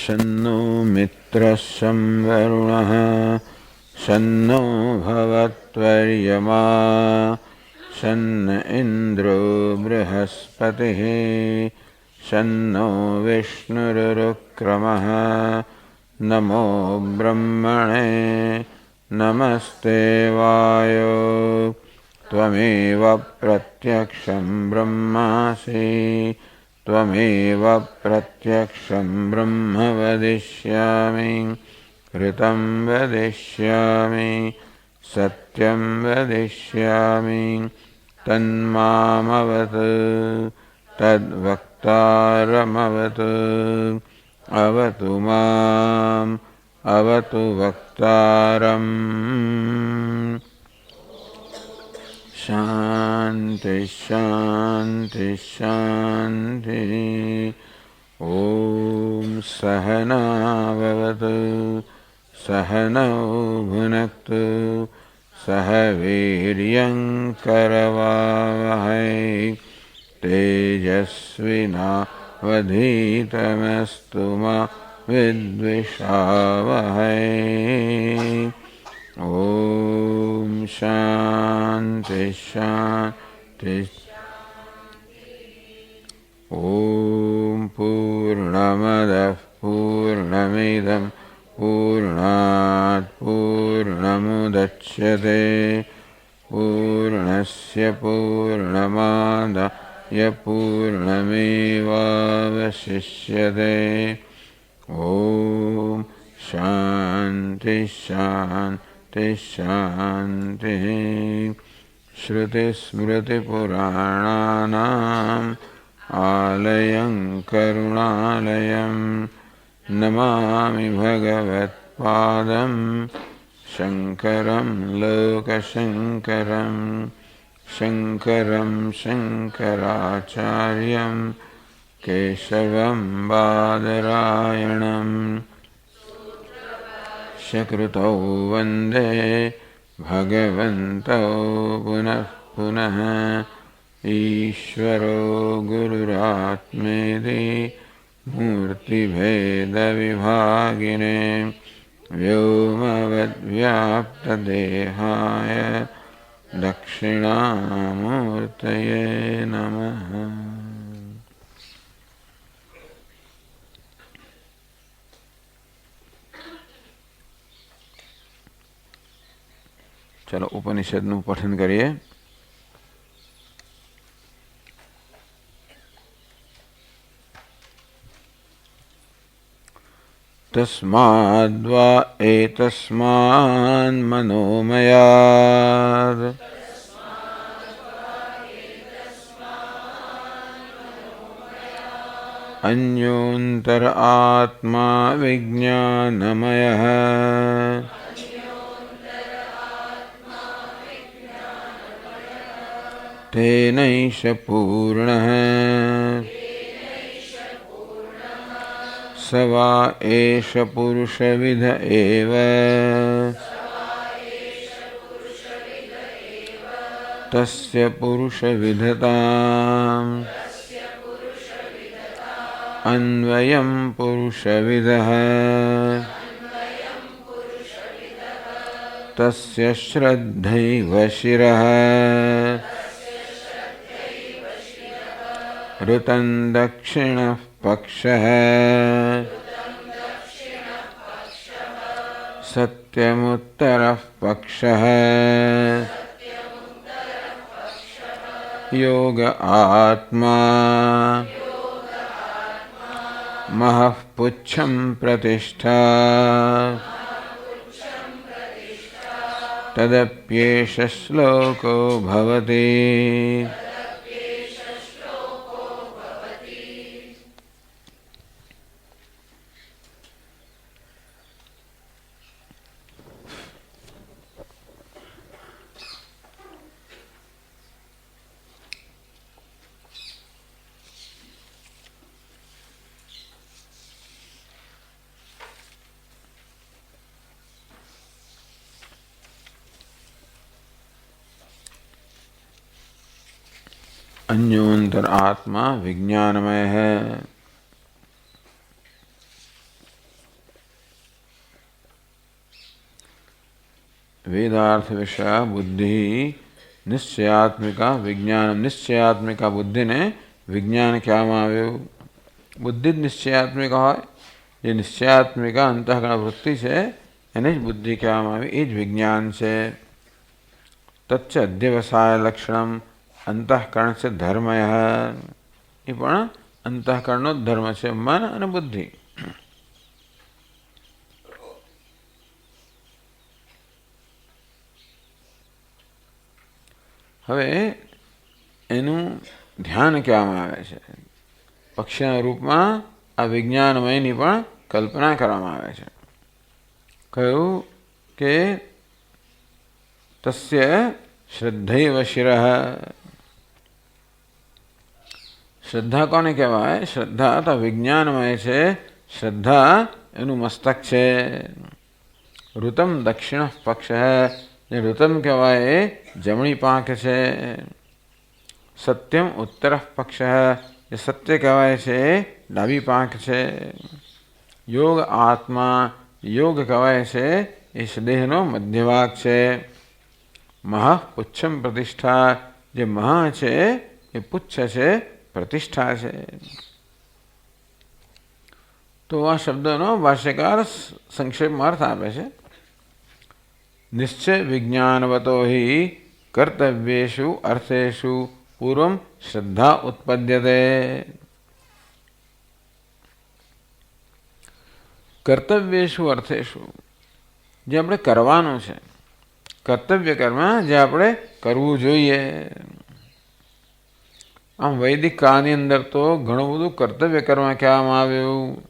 शन्नो मित्रः शं वरुणः शन्नो भवत्वर्यमा शन्न इन्द्रो बृहस्पतिः शन्नो विष्णुरुक्रमः नमो ब्रह्मणे नमस्ते वायो त्वमेव प्रत्यक्षं ब्रह्मासि त्वमेव प्रत्यक्षं ब्रह्म वदिष्यामि ऋतं वदिष्यामि सत्यं वदिष्यामि तन्मामवतु तद्वक्तारमवतु अवतु माम् अवतु वक्तारम् शान्ति शान्ति शान्ति ॐ सहना भवतु सहनौ भुनक्तु सह वीर्यं करवावहै तेजस्विनावधीतमस्तु मा विद्विषावहै ॐ शान्ति शान्ति ॐ पूर्णमदः पूर्णमिदं पूर्णात् पूर्णमुदच्यते पूर्णस्य पूर्णमादाय पूर्णमेवावशिष्यते ॐ शान्ति शान्ति शान्तिः श्रुतिस्मृतिपुराणानाम् आलयं करुणालयं नमामि भगवत्पादं शङ्करं लोकशङ्करं शङ्करं शङ्कराचार्यं केशवं बादरायणं शकृतौ वन्दे भगवन्तौ पुनः पुनः ईश्वरो गुरुरात्मेति मूर्तिभेदविभागिने व्योमवद्व्याप्तदेहाय दक्षिणामूर्तये नमः। चलो उपनिषदનું પઠન કરીએ। तस्माद्वा एतस्मान् मनोमयात् अन्योन्तर आत्मा विज्ञानमयः तेनैष पूर्णः स वा एष पुरुषविद एव तस्य पुरुषविदताम् अन्वयं पुरुषविदः तस्य श्रद्धैव शिरः ऋतं दक्षिणः पक्षः सत्यमुत्तरः पक्षः योग आत्मा महः पुच्छं प्रतिष्ठा तदप्येष श्लोको भवति। अन्योन्तर आत्मा विज्ञानमय है। વેદાર્થ વિષય બુદ્ધિ નિશ્ચયાત્મિકા વિજ્ઞાન. નિશ્ચયાત્મિકા બુદ્ધિને વિજ્ઞાન કહેવામાં આવ્યું. બુદ્ધિ જ નિશ્ચયાત્મિકા હોય. જે નિશ્ચયાત્મિકા અંતઃકરણ વૃત્તિ છે એને જ બુદ્ધિ કહેવામાં આવી, એ જ વિજ્ઞાન છે. તચ્ચ અધ્યવસાય લક્ષણમ અંતઃકરણ છે ધર્મય. એ પણ અંતઃકરણનો જ ધર્મ છે, મન અને બુદ્ધિ. હવે એનું ધ્યાન કહેવામાં આવે છે. પક્ષીના રૂપમાં આ વિજ્ઞાનમયની પણ કલ્પના કરવામાં આવે છે. કહ્યું કે તસ્ય શ્રદ્ધૈવ શિરઃ. શ્રદ્ધા કોને કહેવાય? શ્રદ્ધા તો વિજ્ઞાનમય છે. શ્રદ્ધા એનું મસ્તક છે. ઋતમ દક્ષિણ પક્ષ. જે ઋતમ કહેવાય એ જમણી પાંખ છે. સત્યમ ઉત્તર પક્ષ. જે સત્ય કહેવાય છે એ ડાબી પાંખ છે. યોગ આત્મા. યોગ કહેવાય છે એ દેહનો મધ્ય ભાગ છે. મહા પુચ્છમ પ્રતિષ્ઠા. જે મહા છે એ પુચ્છ છે, પ્રતિષ્ઠા છે. તો આ શબ્દનો ભાષ્યકાર સંક્ષેપમાં અર્થ આપે છે. નિશ્ચય વિજ્ઞાનવતો હિ કર્તવ્યેષુ અર્થેષુ પૂર્વમ શ્રદ્ધા ઉત્પદ્યતે. કર્તવ્યેષુ અર્થેષુ, જે આપણે કરવાનું છે, કર્તવ્ય કર્મ જે આપણે કરવું જોઈએ. આમ વૈદિક કાળની અંદર તો ઘણું બધું કર્તવ્ય કર્મ કહેવામાં આવ્યું.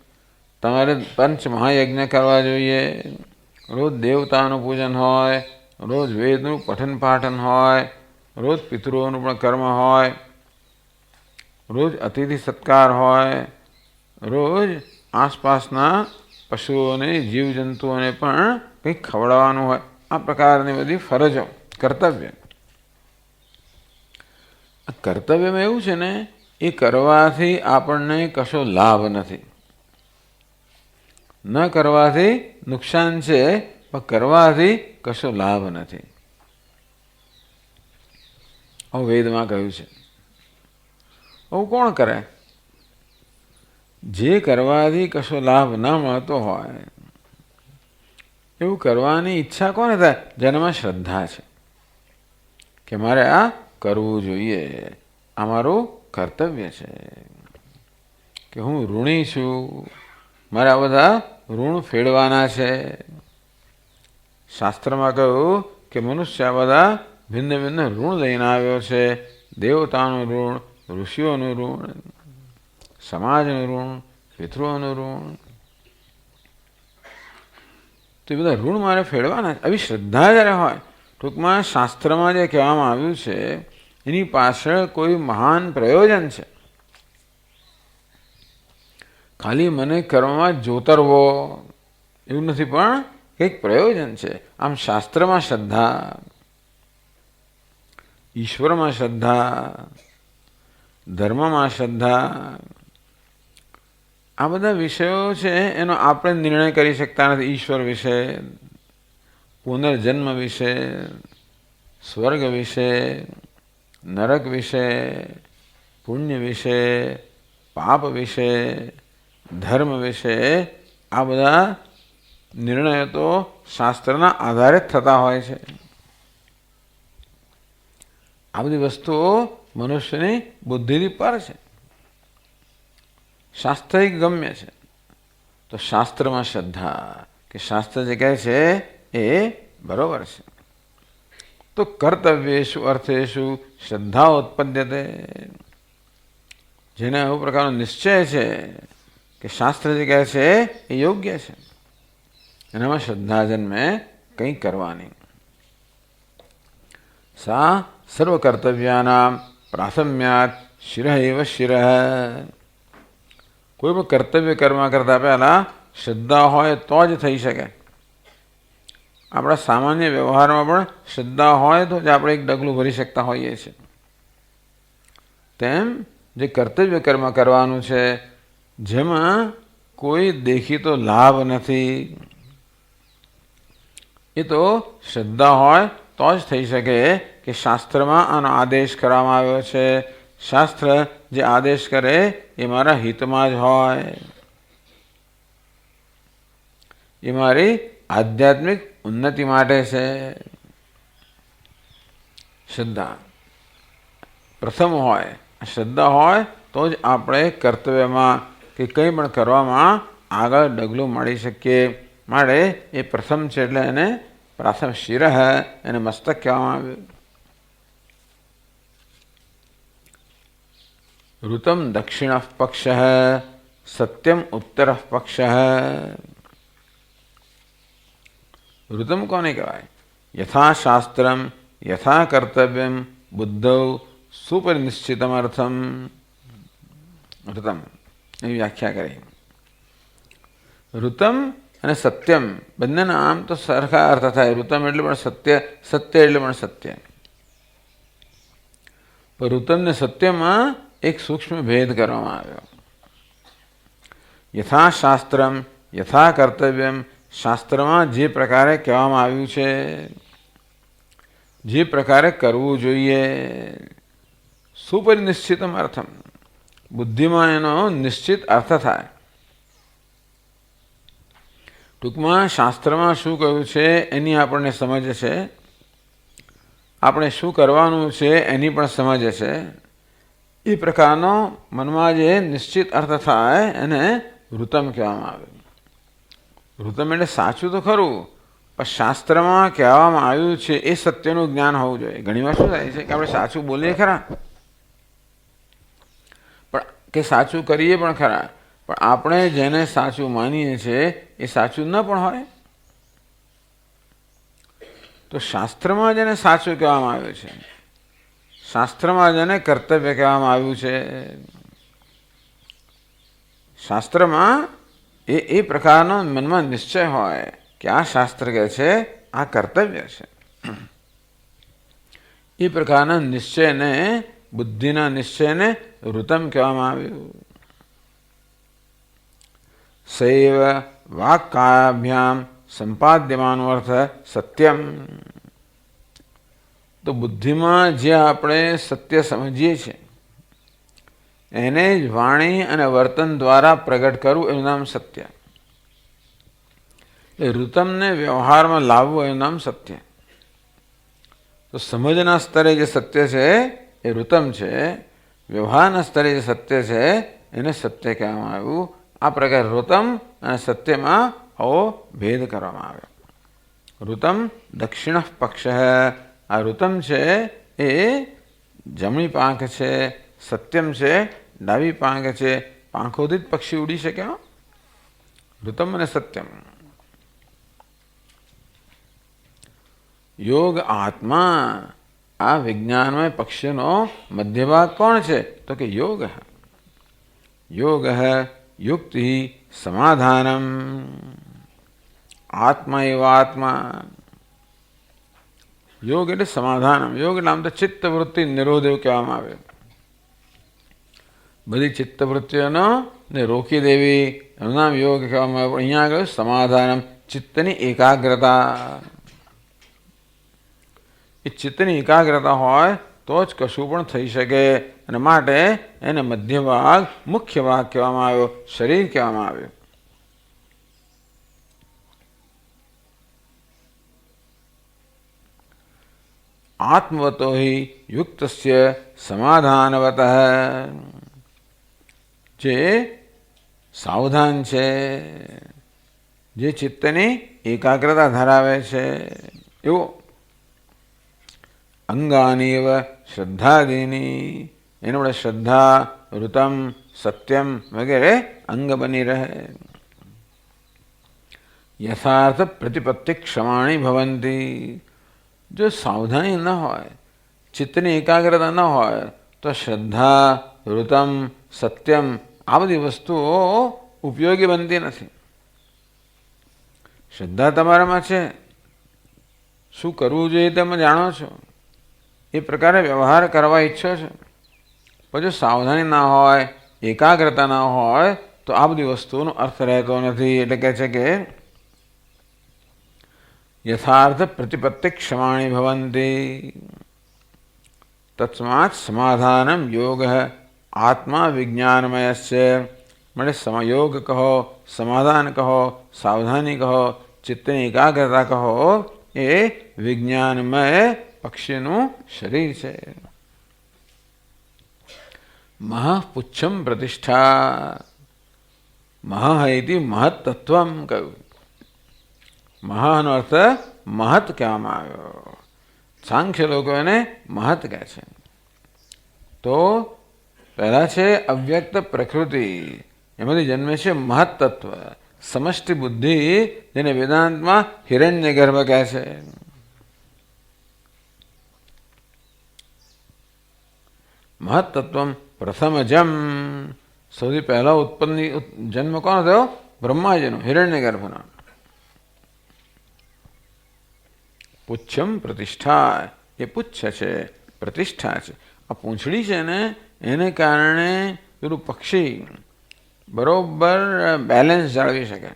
તમારે પંચ મહાયજ્ઞ કરવા જોઈએ, રોજ દેવતાનું પૂજન હોય, રોજ વેદનું પઠન પાઠન હોય, રોજ પિતૃઓનું પણ કર્મ હોય, રોજ અતિથિ સત્કાર હોય, રોજ આસપાસના પશુઓને જીવજંતુઓને પણ કંઈક ખવડાવવાનું હોય. આ પ્રકારની બધી ફરજો, કર્તવ્ય. કર્તવ્યમાં એવું છે ને, એ કરવાથી આપણને કશો લાભ નથી. ન કરવાથી નુકસાન છે, પણ કરવાથી કશો લાભ નથી. આવું વેદમાં કહ્યું છે. આવું કોણ કરે? જે કરવાથી કશો લાભ ન મળતો હોય એવું કરવાની ઈચ્છા કોને થાય? જેનામાં શ્રદ્ધા છે કે મારે આ કરવું જોઈએ, આ મારું કર્તવ્ય છે, કે હું ઋણી છું, મારે આ બધા ઋણ ફેડવાના છે. શાસ્ત્રમાં કહ્યું કે મનુષ્ય આ બધા ભિન્ન ભિન્ન ઋણ લઈને આવ્યો છે. દેવતાનું ઋણ, ઋષિઓનું ઋણ, સમાજનું ઋણ, પિતૃઓનું ઋણ. તો એ બધા ઋણ મારે ફેડવાના. આવી શ્રદ્ધા જ્યારે હોય, ટૂંકમાં શાસ્ત્રમાં જે કહેવામાં આવ્યું છે એની પાછળ કોઈ મહાન પ્રયોજન છે. ખાલી મને કર્મમાં જોતરવો એવું નથી, પણ કંઈક પ્રયોજન છે. આમ શાસ્ત્રમાં શ્રદ્ધા, ઈશ્વરમાં શ્રદ્ધા, ધર્મમાં શ્રદ્ધા, આ બધા વિષયો છે એનો આપણે નિર્ણય કરી શકતા નથી. ઈશ્વર વિશે, પુનર્જન્મ વિશે, સ્વર્ગ વિશે, નરક વિશે, પુણ્ય વિશે, પાપ વિશે, ધર્મ વિશે, આ બધા નિર્ણયો તો શાસ્ત્રના આધારે જ થતા હોય છે. આ બધી વસ્તુઓ મનુષ્યની બુદ્ધિથી પર છે, શાસ્ત્રિક ગમ્ય છે. તો શાસ્ત્રમાં શ્રદ્ધા, કે શાસ્ત્ર જે કહે છે એ બરોબર છે. તો કર્તવ્યેષુ અર્થેષુ શ્રદ્ધા ઉત્પદ્યતે. જેને આવો પ્રકારનો નિશ્ચય છે કે શાસ્ત્ર જે કહે છે એ યોગ્ય છે, એનામાં શ્રદ્ધા જન્મે કંઈ કરવાની. સા સર્વ કર્તવ્યાનામ પ્રાથમ્યાત શિરઃ એવ શિરઃ. કોઈ પણ કર્તવ્ય કર્મ કરતા પહેલાં શ્રદ્ધા હોય તો જ થઈ શકે. આપણા સામાન્ય વ્યવહારમાં પણ શ્રદ્ધા હોય તો જ આપણે એક ડગલું ભરી શકતા હોઈએ છીએ. તેમ જે કર્તવ્ય કર્મ કરવાનું છે જેમાં કોઈ દેખીતો લાભ નથી, એ તો શ્રદ્ધા હોય તો જ થઈ શકે કે શાસ્ત્રમાં આનો આદેશ કરવામાં આવ્યો છે. શાસ્ત્ર જે આદેશ કરે એ મારા હિતમાં જ હોય, એ મારી આધ્યાત્મિક ઉન્નતિ માટે છે. શ્રદ્ધા પ્રથમ હોય, શ્રદ્ધા હોય તો જ આપણે કર્તવ્યમાં કે કંઈ પણ કરવામાં આગળ ડગલું માંડી શકીએ. માટે એ પ્રથમ છે એટલે એને પ્રથમ શિરઃ એને મસ્તક કહેવામાં આવ્યું. ઋતમ દક્ષિણ પક્ષ સત્યમ ઉત્તર પક્ષ. ઋતમ કોને કહેવાય? યથા શાસ્ત્રમ યથા કર્તવ્યમ બુદ્ધૌ સુપરિનિશ્ચિતમ અર્થમ. ઋતમ એવી વ્યાખ્યા કરી. ઋતમ અને સત્યમ બંનેના આમ તો સરખા અર્થ થાય. ઋતમ એટલે પણ સત્ય, સત્ય એટલે પણ સત્ય. પણ ઋતમ ને સત્યમાં એક સૂક્ષ્મ ભેદ કરવામાં આવ્યો. યથા શાસ્ત્રમ યથા કર્તવ્યમ, શાસ્ત્રમાં જે પ્રકારે કહેવામાં આવ્યું છે, જે પ્રકારે કરવું જોઈએ. સુપરિનિશ્ચિતમ અર્થમ, બુદ્ધિમાં એનો નિશ્ચિત અર્થ થાય. ટૂંકમાં શાસ્ત્રમાં શું કહ્યું છે એની આપણને સમજ છે, આપણે શું કરવાનું છે એની પણ સમજ છે. એ પ્રકારનો મનમાં જે નિશ્ચિત અર્થ થાય એને ઋતમ કહેવામાં આવે. ઋતમ એટલે સાચું તો ખરું, પણ શાસ્ત્રમાં કહેવામાં આવ્યું છે એ સત્યનું જ્ઞાન હોવું જોઈએ. ઘણીવાર શું થાય છે કે આપણે સાચું બોલીએ ખરા, પણ કે સાચું કરીએ પણ ખરા, પણ આપણે જેને સાચું માનીએ છીએ એ સાચું ન પણ હોય. તો શાસ્ત્રમાં જેને સાચું કહેવામાં આવ્યું છે, શાસ્ત્રમાં જેને કર્તવ્ય કહેવામાં આવ્યું છે, શાસ્ત્રમાં એ પ્રકારનો મનમાં નિશ્ચય હોય કે આ શાસ્ત્ર કહે છે આ કર્તવ્ય છે. એ પ્રકારના નિશ્ચયને, બુદ્ધિના નિશ્ચયને ઋતમ કહેવામાં આવ્યું. સૈવ વાક્કાયાભ્યામ સંપાદ્યમાનો અર્થ સત્યમ. તો બુદ્ધિમાં જે આપણે સત્ય સમજીએ છીએ એને જ વાણી અને વર્તન દ્વારા પ્રગટ કરવું એનું નામ સત્ય. એ ઋતમને વ્યવહારમાં લાવવું એનું નામ સત્ય. તો સમજના સ્તરે જે સત્ય છે એ ઋતમ છે, વ્યવહારના સ્તરે જે સત્ય છે એને સત્ય કહેવામાં આવ્યું. આ પ્રકારે ઋતમ અને સત્યમાં આવો ભેદ કરવામાં આવ્યો. ઋતમ દક્ષિણ પક્ષ, આ ઋતમ છે એ જમણી પાંખ છે, સત્યમ છે ડાબી પાંખ છે. પાંખોથી જ પક્ષી ઉડી શકે. ઋતમ અને સત્યમ. યોગ આત્મા, આ વિજ્ઞાનમય પક્ષીનો મધ્ય ભાગ કોણ છે? તો કે યોગ. યોગ યુક્તિ સમાધાનમ. આત્મા એવા આત્મા. યોગ એટલે સમાધાનમ. યોગ એટલે આમ તો ચિત્તવૃત્તિ નિરોધ એવું કહેવામાં આવે. બધી ચિત્તવૃત્તિઓનો ને રોકી દેવી એનું નામ યોગ કહેવામાં આવે. અહીંયા આગળ સમાધાનમ, ચિત્તની એકાગ્રતા. એ ચિત્તની એકાગ્રતા હોય તો જ કશું પણ થઈ શકે. અને માટે એને મધ્ય ભાગ, મુખ્ય ભાગ કહેવામાં આવ્યો, શરીર કહેવામાં આવ્યું. આત્મવતો હિ યુક્તસ્ય સમાધાનવતઃ. જે સાવધાન છે, જે ચિત્તની એકાગ્રતા ધરાવે છે એવો. અંગાનીવ શ્રદ્ધાદિની, એને વડે શ્રદ્ધા, ઋતમ, સત્યમ વગેરે અંગ બની રહે. યથાર્થ પ્રતિપત્તિ ક્ષમાણી ભવંતી. જો સાવધાની ન હોય, ચિત્તની એકાગ્રતા ન હોય તો શ્રદ્ધા, ઋતમ, સત્યમ આ બધી વસ્તુઓ ઉપયોગી બનતી નથી. શ્રદ્ધા તમારામાં છે, શું કરવું જોઈએ તમે જાણો છો, એ પ્રકારે વ્યવહાર કરવા ઈચ્છો છો, પછી સાવધાની ના હોય, એકાગ્રતા ના હોય તો આ બધી વસ્તુઓનો અર્થ રહેતો નથી. એટલે કહે છે કે यथार्थ प्रतिपत्तिक्षमाणि भवन्ति। तस्मात् समाधानं योगः आत्मा विज्ञानमयस्य। मतलब समयोग कहो, समाधान कहो, सावधानी कहो, चित्तनी एकाग्रता कहो, એ વિજ્ઞાનમય પક્ષીનું શરીર છે. મહાપુચ્છમ પ્રતિષ્ઠા. મહા ઇતિ મહત્તત્વમ કહ્યું. મહાનો અર્થ મહત કહેવામાં આવ્યો. સાંખ્ય લોકો એને મહત કહે છે. તો પહેલા છે અવ્યક્ત પ્રકૃતિ, એમાંથી જન્મે છે મહત તત્વ, સમષ્ટિ બુદ્ધિ, જેને વેદાંતમાં હિરણ્ય ગર્ભ કહે છે. મહત તત્વમ પ્રથમજમ. સૌથી પહેલો જન્મ કોનો થયો? બ્રહ્માજીનો, હિરણ્ય ગર્ભનો. પુચ્છમ પ્રતિષ્ઠા. એ પુચ્છ છે, પ્રતિષ્ઠા છે. આ પૂંછડી છે ને, એને કારણે પેલું પક્ષી બરોબર બેલેન્સ જાળવી શકે,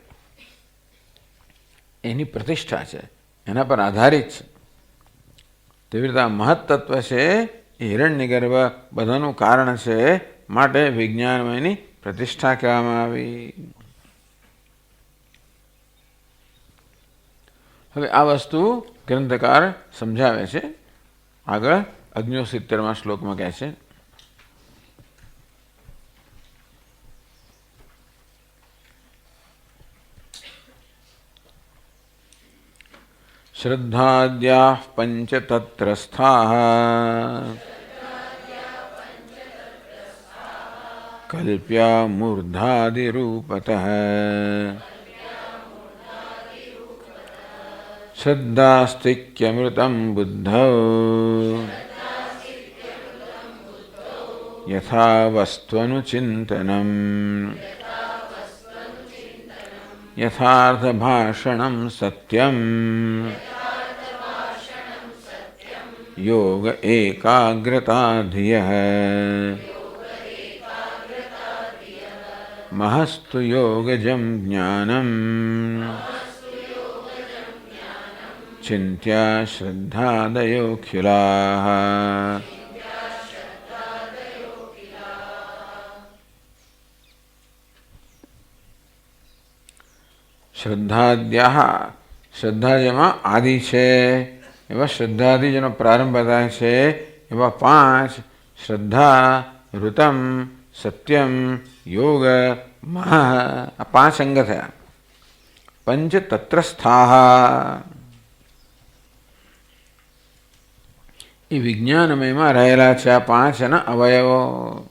એની પ્રતિષ્ઠા છે, એના પર આધારિત છે. તેવી રીતે આ મહત્તત્વ છે એ હિરણ્ય ગર્ભ બધાનું કારણ છે, માટે વિજ્ઞાનમયની પ્રતિષ્ઠા કહેવામાં આવી. હવે આ વસ્તુ ગ્રંથકાર સમજાવે છે. આગળ 69માં શ્લોકમાં કહે છે, શ્રદ્ધાદ્યાઃ પંચતત્રસ્થાઃ કલ્પ્યા મૂર્ધાદિરૂપતઃ શ્રદ્ધાસ્તિક્યમૃતં બુદ્ધૌ યથા વસ્ત્વનુચિંતનમ યથાર્થ ભાષણમ સત્યમ યોગ એકાગ્રતા ધિયઃ મહસ્તુ યોગજં જ્ઞાનમ ચિંત્યા શ્રદ્ધાદયોખિલાઃ. શ્રદ્ધાદ્યાઃ, શ્રદ્ધા જેમાં આદિ છે એવા શ્રદ્ધાથી જેનો પ્રારંભ થાય છે એવા 5 શ્રદ્ધા, ઋતમ, સત્યમ, યોગ, મહ, આ 5 અંગ થયા. પંચતત્રસ્થાઃ એ વિજ્ઞાનમયમાં રહેલા છે આ 5 એના અવયવો.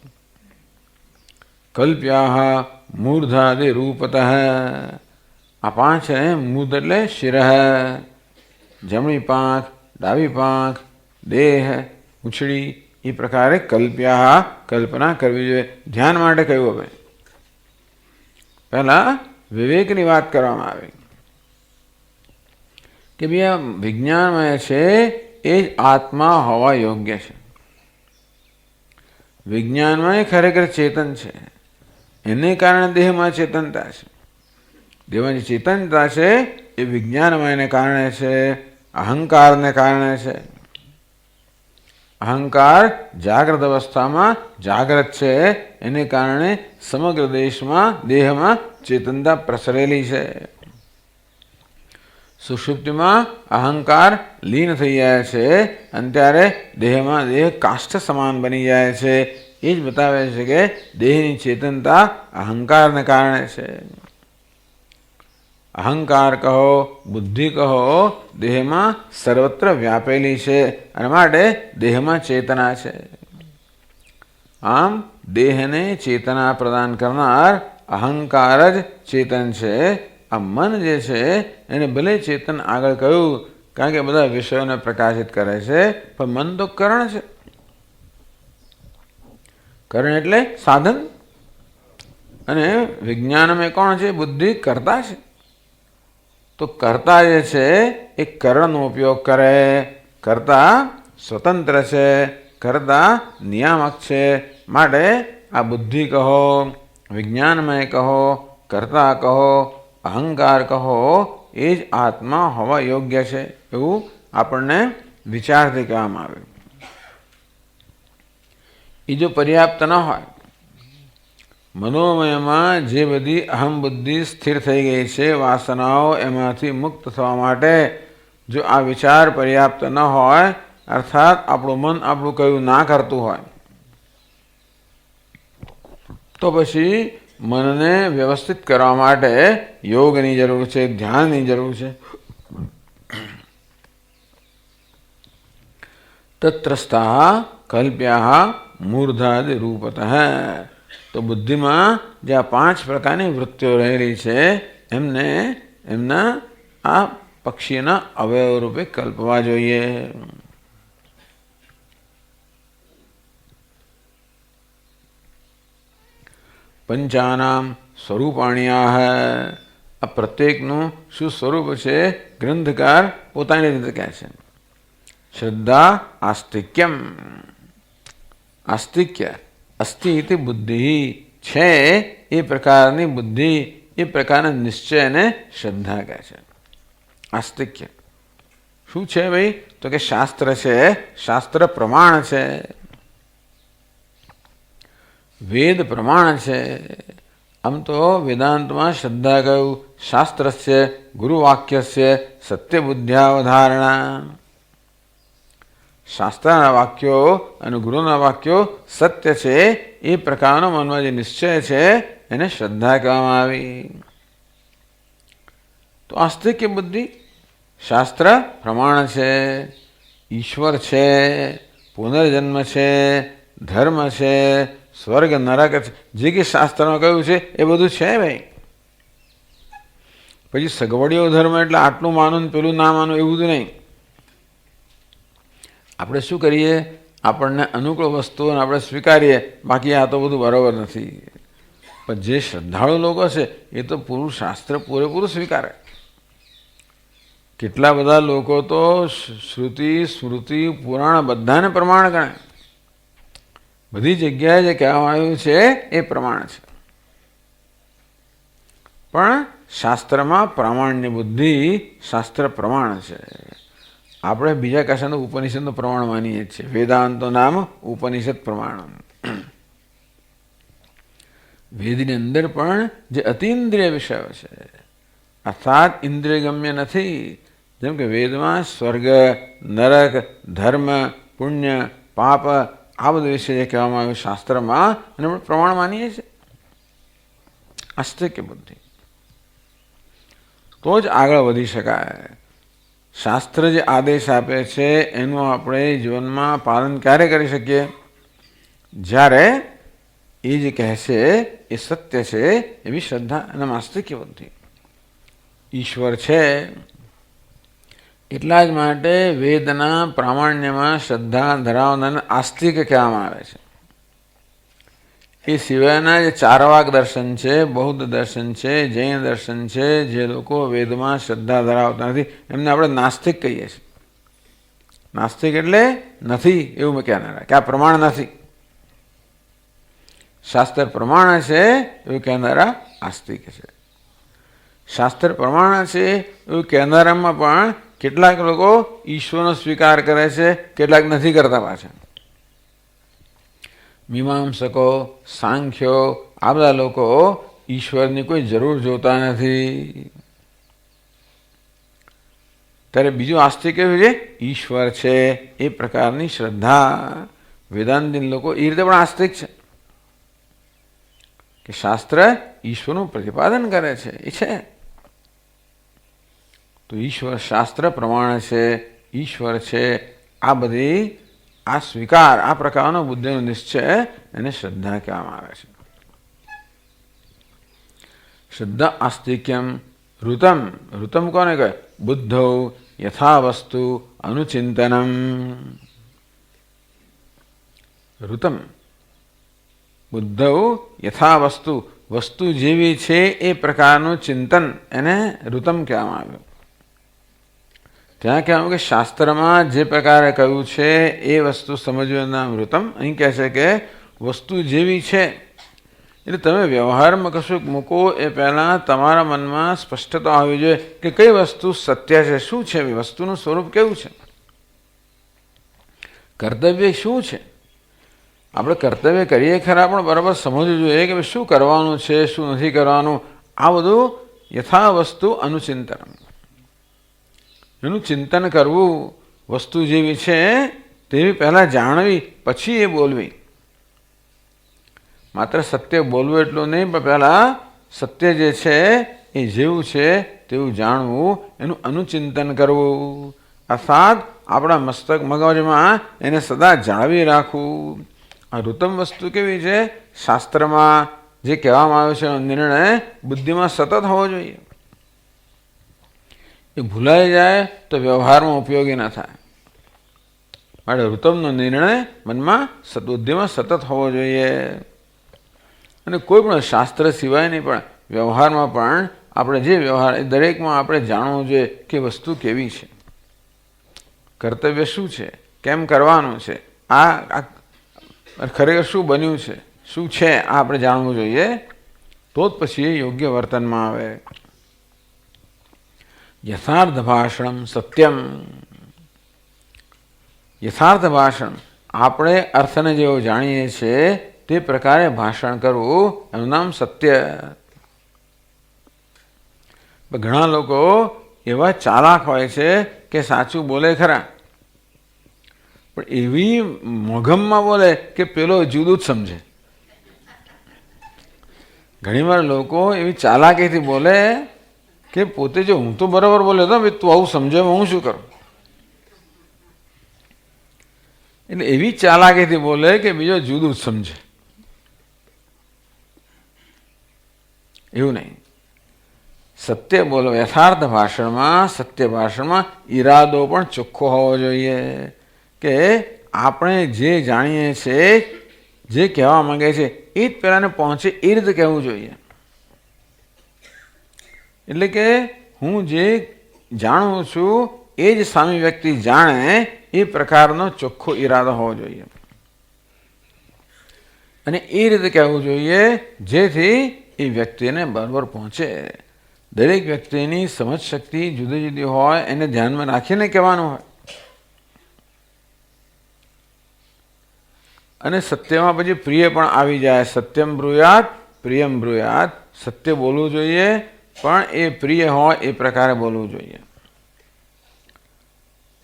કલ્પ્યાઃ મૂર્ધાદિ રૂપતઃ, આ 5 ને મૂર્ધ એટલે શિર, જમણી પાંખ, ડાબી પાંખ, દેહ, ઉછળી, એ પ્રકારે કલ્પ્યા, કલ્પના કરવી જોઈએ. ધ્યાન માટે કહ્યું. હવે પહેલા વિવેકની વાત કરવામાં આવી કે ભાઈ આ વિજ્ઞાનમય છે એ જ આત્મા હોવા યોગ્ય છે. વિજ્ઞાનમય ખરેખર ચેતન છે, એને કારણે દેહમાં ચેતનતા છે. દેહમાં જે ચેતનતા છે એ વિજ્ઞાનમયને કારણે છે, અહંકારને કારણે છે. અહંકાર જાગ્રત અવસ્થામાં જાગ્રત છે, એને કારણે સમગ્ર દેહમાં ચેતનતા પ્રસરેલી છે. સુષુપ્તિમાં અહંકાર લીન થઈ જાય છે અને ત્યારે દેહમાં દેહ કાષ્ઠ સમાન બની જાય છે. એ જ બતાવે છે કે દેહની ચેતનતા અહંકારને કારણે છે. અહંકાર કહો, બુદ્ધિ કહો, દેહમાં સર્વત્ર વ્યાપેલી છે અને માટે દેહમાં ચેતના છે. આમ દેહને ચેતના પ્રદાન કરનાર અહંકાર જ ચેતન છે. આ મન જે છે એને ભલે ચેતન આગળ કહ્યું, કારણ કે બધા વિષયોને પ્રકાશિત કરે છે, પણ મન તો કરણ છે. કરણ એટલે સાધન, અને વિજ્ઞાનમાં કોણ છે? બુદ્ધિ કર્તા છે. તો કર્તા જે છે એ કરણનો ઉપયોગ કરે. કર્તા સ્વતંત્ર છે, કર્તા નિયામક છે. માટે આ બુદ્ધિ કહો, વિજ્ઞાનમય કહો, કર્તા કહો, અહંકાર કહો, એ જ આત્મા હોવા યોગ્ય છે એવું આપણને વિચારથી કહેવામાં આવ્યું. એ જો પર્યાપ્ત ન હોય, મનોમયમાં જે બધી અહમ બુદ્ધિ સ્થિર થઈ ગઈ છે, વાસનાઓ, એમાંથી મુક્ત થવા માટે જો આ વિચાર પર્યાપ્ત ન હોય, અર્થાત આપણું મન આપણું કયું ના કરતું હોય, તો પછી મનને વ્યવસ્થિત કરવા માટે યોગની જરૂર છે, ધ્યાનની જરૂર છે. તત્રસ્તા કલ્પ્યા મૂર્ધાદિ રૂપતઃ. તો બુદ્ધિમાં જે આ 5 પ્રકારની વૃત્તિઓ રહેલી છે એમને એમના આ પક્ષીના અવયવ રૂપે કલ્પવા જોઈએ. પંચાનામ સ્વરૂપાણ્યાહ. આ પ્રત્યેકનું શું સ્વરૂપ છે ગ્રંથકાર પોતાની રીતે કહે છે. શ્રદ્ધા આસ્તિક્યમ. આસ્તિક્ય અસ્તિ ઇતિ બુદ્ધિ છે એ પ્રકારની બુદ્ધિ, એ પ્રકારના નિશ્ચયને શ્રદ્ધા કહે છે. આસ્તિક્ય શું છે ભાઈ? તો કે શાસ્ત્ર છે, શાસ્ત્ર પ્રમાણ છે, વેદ પ્રમાણ છે. આમ તો વેદાંતમાં શ્રદ્ધા કહ્યું શાસ્ત્રસ્ય ગુરુવાક્યસ્ય સત્યબુદ્ધ્યાવધારણા. શાસ્ત્રના વાક્યો અને ગુરુના વાક્યો સત્ય છે એ પ્રકારનો મનમાં જે નિશ્ચય છે એને શ્રદ્ધા કહેવામાં આવી. તો આસ્તિક્ય બુદ્ધિ શાસ્ત્ર પ્રમાણ છે, ઈશ્વર છે, પુનર્જન્મ છે, ધર્મ છે, સ્વર્ગ નરક છે, જે કે શાસ્ત્રમાં કહ્યું છે એ બધું છે ભાઈ. પછી સગવડીઓ ધર્મ એટલે આટલું માનું પેલું ના માનું એવું બધું નહીં. આપણે શું કરીએ, આપણને અનુકૂળ વસ્તુઓને આપણે સ્વીકારીએ, બાકી આ તો બધું બરાબર નથી. પણ જે શ્રદ્ધાળુ લોકો છે એ તો પૂરું શાસ્ત્ર પૂરેપૂરું સ્વીકારે. કેટલા બધા લોકો તો શ્રુતિ સ્મૃતિ પુરાણ બધાને પ્રમાણ ગણે. બધી જગ્યાએ જે કહેવામાં આવ્યું છે એ પ્રમાણ છે. પણ શાસ્ત્રમાં પ્રામાણ્ય બુદ્ધિ શાસ્ત્ર પ્રમાણ છે. આપણે બીજા કશાનું ઉપનિષદનું પ્રમાણ માનીએ છીએ. વેદાંતો નામ ઉપનિષદ પ્રમાણ. વેદની અંદર પણ જે અતિન્દ્રિય વિષયો છે, અર્થાત ઇન્દ્રિયગમ્ય નથી, જેમ કે વેદમાં સ્વર્ગ નરક ધર્મ પુણ્ય પાપ આ બધા વિશે જે કહેવામાં આવ્યું શાસ્ત્રમાં, અને આપણે પ્રમાણ માનીએ છીએ. આસ્તિક્ય બુદ્ધિ તો જ આગળ વધી શકાય. શાસ્ત્ર જે આદેશ આપે છે એનું આપણે જીવનમાં પાલન ક્યારે કરી શકીએ? જ્યારે એ જે કહે છે એ સત્ય છે એવી શ્રદ્ધા અને આસ્તિક્ય બુદ્ધિ. ઈશ્વર છે એટલા જ માટે વેદના પ્રામાણ્યમાં શ્રદ્ધા ધરાવનારને આસ્તિક કહેવામાં આવે છે. એ સિવાયના જે ચારવાક દર્શન છે, બૌદ્ધ દર્શન છે, જૈન દર્શન છે, જે લોકો વેદમાં શ્રદ્ધા ધરાવતા નથી એમને આપણે નાસ્તિક કહીએ છીએ. નાસ્તિક એટલે નથી એવું કહેનારા, કે આ પ્રમાણ નથી. શાસ્ત્ર પ્રમાણ છે એવું કહેનારા આસ્તિક છે. શાસ્ત્ર પ્રમાણ છે એવું કહેનારામાં પણ કેટલાક લોકો ઈશ્વરનો સ્વીકાર કરે છે, કેટલાક નથી કરતા પાછા. મીમાંસકો સાંખ્યો આ બધા લોકો ઈશ્વરની કોઈ જરૂર જોતા નથી. ત્યારે બીજું આસ્તિક કેવું છે? ઈશ્વર છે એ પ્રકારની શ્રદ્ધા. વેદાંતિન લોકો એ રીતે પણ આસ્તિક છે કે શાસ્ત્ર ઈશ્વરનું પ્રતિપાદન કરે છે. એ છે તો ઈશ્વર શાસ્ત્ર પ્રમાણ છે, ઈશ્વર છે, આ બધી આ સ્વીકાર આ પ્રકારનો બુદ્ધિનો નિશ્ચય એને શ્રદ્ધા કહેવામાં આવે છે. શ્રદ્ધા આસ્તિક્યમ ઋતમ. ઋતમ કોને કહે? બુદ્ધૌ યથાવસ્તુ અનુચિંતનમ. ઋતમ બુદ્ધૌ યથાવસ્તુ, વસ્તુ જેવી છે એ પ્રકારનું ચિંતન એને ઋતમ કહેવામાં આવ્યું. ત્યાં કહેવાનું કે શાસ્ત્રમાં જે પ્રકારે કહ્યું છે એ વસ્તુ સમજવાનું નામ ઋતમ. અહીં કહે છે કે વસ્તુ જેવી છે એટલે તમે વ્યવહારમાં કશુંક મૂકો એ પહેલાં તમારા મનમાં સ્પષ્ટતા હોવી જોઈએ કે કઈ વસ્તુ સત્ય છે, શું છે, વસ્તુનું સ્વરૂપ કેવું છે, કર્તવ્ય શું છે. આપણે કર્તવ્ય કરીએ ખરા પણ બરાબર સમજવું જોઈએ કે શું કરવાનું છે, શું નથી કરવાનું. આ બધું યથાવસ્તુ અનુચિંતન, એનું ચિંતન કરવું. વસ્તુ જેવી છે તેવી પહેલાં જાણવી, પછી એ બોલવી. માત્ર સત્ય બોલવું એટલું નહીં, પણ પહેલાં સત્ય જે છે એ જેવું છે તેવું જાણવું, એનું અનુચિંતન કરવું. અર્થાત આપણા મગજમાં એને સદા જાળવી રાખવું. આ ઋતમ વસ્તુ કેવી છે? શાસ્ત્રમાં જે કહેવામાં આવ્યું છે એનો નિર્ણય બુદ્ધિમાં સતત હોવો જોઈએ. એ ભૂલાઈ જાય તો વ્યવહારમાં ઉપયોગી ન થાય. માટે ઋતમનો નિર્ણય મનમાં બુદ્ધિમાં સતત હોવો જોઈએ. અને કોઈ પણ શાસ્ત્ર સિવાય નહીં પણ વ્યવહારમાં પણ આપણે જે વ્યવહાર એ દરેકમાં આપણે જાણવું જોઈએ કે વસ્તુ કેવી છે, કર્તવ્ય શું છે, કેમ કરવાનું છે, આ ખરેખર શું બન્યું છે, શું છે, આ આપણે જાણવું જોઈએ. તો જ પછી એ યોગ્ય વર્તનમાં આવે. યથાર્થ ભાષણ સત્યમ. યથાર્થ ભાષણ, આપણે અર્થને જેવો જાણીએ છીએ તે પ્રકારે ભાષણ કરવું, એનું નામ સત્ય. ઘણા લોકો એવા ચાલાક હોય છે કે સાચું બોલે ખરા, પણ એવી મોઘમમાં બોલે કે પેલો જુદું જ સમજે. ઘણીવાર લોકો એવી ચાલાકીથી બોલે કે પોતે જો હું તો બરાબર બોલ્યો હતો, તું આવું સમજે હું શું કરું. એટલે એવી ચાલાકીથી બોલે કે બીજો જુદું જ સમજે. એવું નહીં. સત્ય બોલો. યથાર્થ ભાષણમાં, સત્ય ભાષણમાં ઈરાદો પણ ચોખ્ખો હોવો જોઈએ કે આપણે જે જાણીએ છીએ, જે કહેવા માંગે છે એ જ પહેલાંને પહોંચે એ રીતે કહેવું જોઈએ. એટલે કે હું જે જાણું છું એ જ સામી વ્યક્તિ જાણે એ પ્રકારનો ચોખ્ખો ઈરાદો હોવો જોઈએ. અને એ રીતે કહેવું જોઈએ જેથી એ વ્યક્તિને બરાબર પહોંચે. દરેક વ્યક્તિની સમજ શક્તિ જુદી જુદી હોય, એને ધ્યાનમાં રાખીને કહેવાનું હોય. અને સત્યમાં પછી પ્રિય પણ આવી જાય. સત્યમ બ્રુયાત પ્રિયમ બ્રુયાત. સત્ય બોલવું જોઈએ પણ એ પ્રિય હોય એ પ્રકારે બોલવું જોઈએ.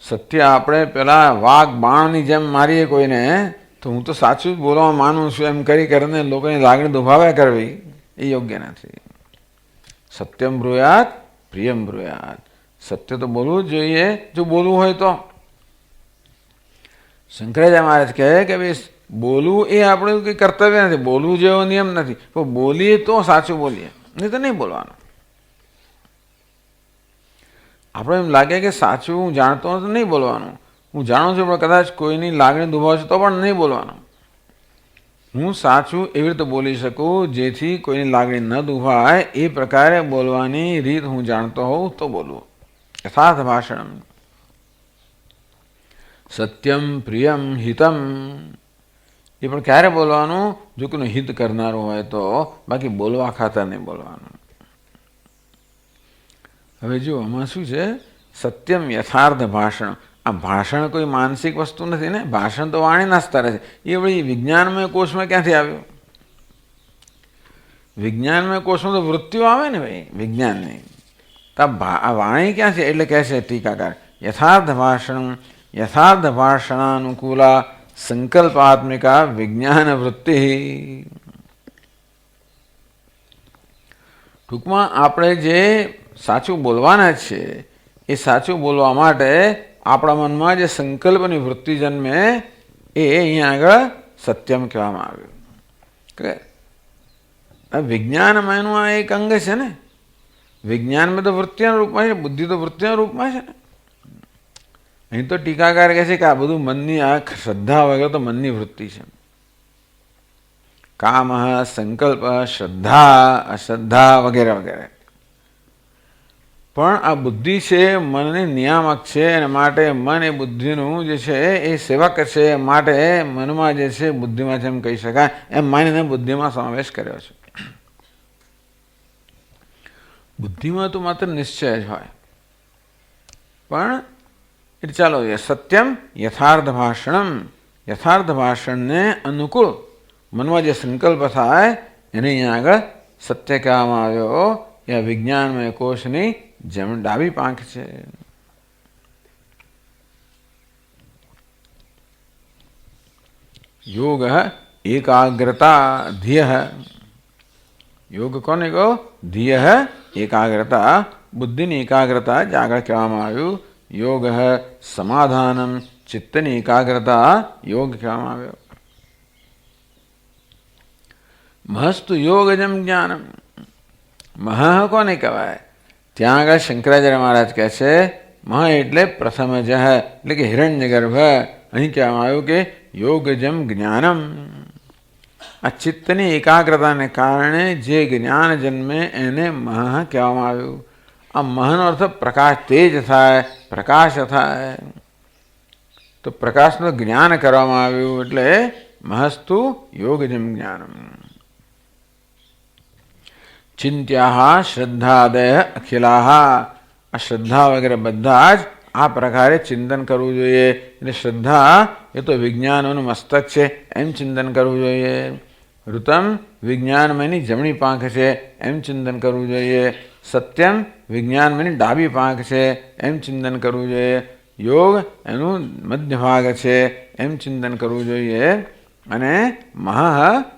સત્ય આપણે પેલા વાઘ બાણની જેમ મારીએ કોઈને તો હું તો સાચું જ બોલવા માનું છું એમ કરીને લોકોની લાગણી દુભાવ્યા કરવી એ યોગ્ય નથી. સત્યમ બ્રુયાત પ્રિયમ બ્રુયાત. સત્ય તો બોલવું જ જોઈએ જો બોલવું હોય તો. શંકરાચાર્ય મહારાજ કહે કે ભાઈ બોલવું એ આપણું કંઈ કર્તવ્ય નથી, બોલવું જેવો નિયમ નથી, પણ બોલીએ તો સાચું બોલીએ, નહીં તો નહીં બોલવાનું. આપણે એમ લાગે કે સાચું હું જાણતો નથી તો નહીં બોલવાનું. હું જાણું છું પણ કદાચ કોઈની લાગણી દુભાવશે તો પણ નહીં બોલવાનું. હું સાચું એવી રીતે બોલી શકું જેથી કોઈની લાગણી ન દુભાય એ પ્રકારે બોલવાની રીત હું જાણતો હોઉં તો બોલવું. યથાર્થ ભાષણ. સત્યમ પ્રિયમ હિતમ. એ પણ ક્યારે બોલવાનું? જો કોઈનું હિત કરનારું હોય તો, બાકી બોલવા ખાતર નહીં બોલવાનું. હવે જો આમાં શું છે? સત્યમ યથાર્થ ભાષણ. આ ભાષણ કોઈ માનસિક વસ્તુ નથી ને. ભાષણ તો વાણીના સ્તરે છે. એ વળી વિજ્ઞાનમય કોષમાં ક્યાંથી આવ્યું? વિજ્ઞાનમય કોષમાં તો વૃત્તિઓ આવે ને ભાઈ વિજ્ઞાનની. તો આ વાણી ક્યાં છે? એટલે કહે છે ટીકાકાર યથાર્થ ભાષણ યથાર્થ ભાષણાનુકૂલા સંકલ્પાત્મિકા વિજ્ઞાન વૃત્તિ. ટૂંકમાં આપણે જે સાચું બોલવાના છે એ સાચું બોલવા માટે આપણા મનમાં જે સંકલ્પની વૃત્તિ જન્મે એ અહીંયા આગળ સત્યમ કહેવામાં આવ્યું. કે વિજ્ઞાનમયનું આ એક અંગ છે ને. વિજ્ઞાનમાં તો વૃત્તિના રૂપમાં છે, બુદ્ધિ તો વૃત્તિના રૂપમાં છે ને. અહીં તો ટીકાકાર કહે છે કે આ બધું મનની, આ શ્રદ્ધા વગેરે તો મનની વૃત્તિ છે. કામ, સંકલ્પ, શ્રદ્ધા, અશ્રદ્ધા વગેરે વગેરે. પણ આ બુદ્ધિ છે મનની નિયામક છે અને માટે મન એ બુદ્ધિનું જે છે એ સેવક છે, માટે મનમાં જે છે બુદ્ધિમાં જેમ કહી શકાય એમ માનીને બુદ્ધિમાં સમાવેશ કર્યો છે. બુદ્ધિમાં તો માત્ર નિશ્ચય જ હોય, પણ એટલે ચાલો સત્યમ યથાર્થ ભાષણમ, યથાર્થ ભાષણને અનુકૂળ મનમાં જે સંકલ્પ થાય એને અહીંયા આગળ સત્ય કહેવામાં આવ્યો. એ વિજ્ઞાનમય કોષની જેમ ડાબી પાંખ છે. યોગ એકાગ્રતા ધ્યેય, યોગ કોને કહો? ધ્યેય એકાગ્રતા, બુદ્ધિની એકાગ્રતા જ આગળ કહેવામાં આવ્યું. યોગ સમાધાનમ, ચિત્તની એકાગ્રતા યોગ કહેવામાં આવ્યો. મહસ્તુ યોગજમ જ્ઞાનમ, મહ કોને કહેવાય? ત્યાં આગળ શંકરાચાર્ય મહારાજ કહે છે મહ એટલે પ્રથમ જ એટલે કે હિરણ્ય ગર્ભ. અહીં કહેવામાં આવ્યું કે યોગજમ જ્ઞાનમ, આ ચિત્તની એકાગ્રતાને કારણે જે જ્ઞાન જન્મે એને મહ કહેવામાં આવ્યું. આ મહનો અર્થ પ્રકાશ, તેજ થાય, પ્રકાશ થાય. તો પ્રકાશનું જ્ઞાન કરવામાં આવ્યું એટલે મહસ્તુ યોગજમ જ્ઞાનમ. ચિંત્યા શ્રદ્ધાદય અખિલા, આ શ્રદ્ધા વગેરે બધા જ આ પ્રકારે ચિંતન કરવું જોઈએ. એટલે શ્રદ્ધા એ તો વિજ્ઞાનોનું મસ્તક છે એમ ચિંતન કરવું જોઈએ. ઋતમ વિજ્ઞાનમયની જમણી પાંખ છે એમ ચિંતન કરવું જોઈએ. સત્યમ વિજ્ઞાનમયની ડાબી પાંખ છે એમ ચિંતન કરવું જોઈએ. યોગ એનું મધ્ય ભાગ છે એમ ચિંતન કરવું જોઈએ. અને મહ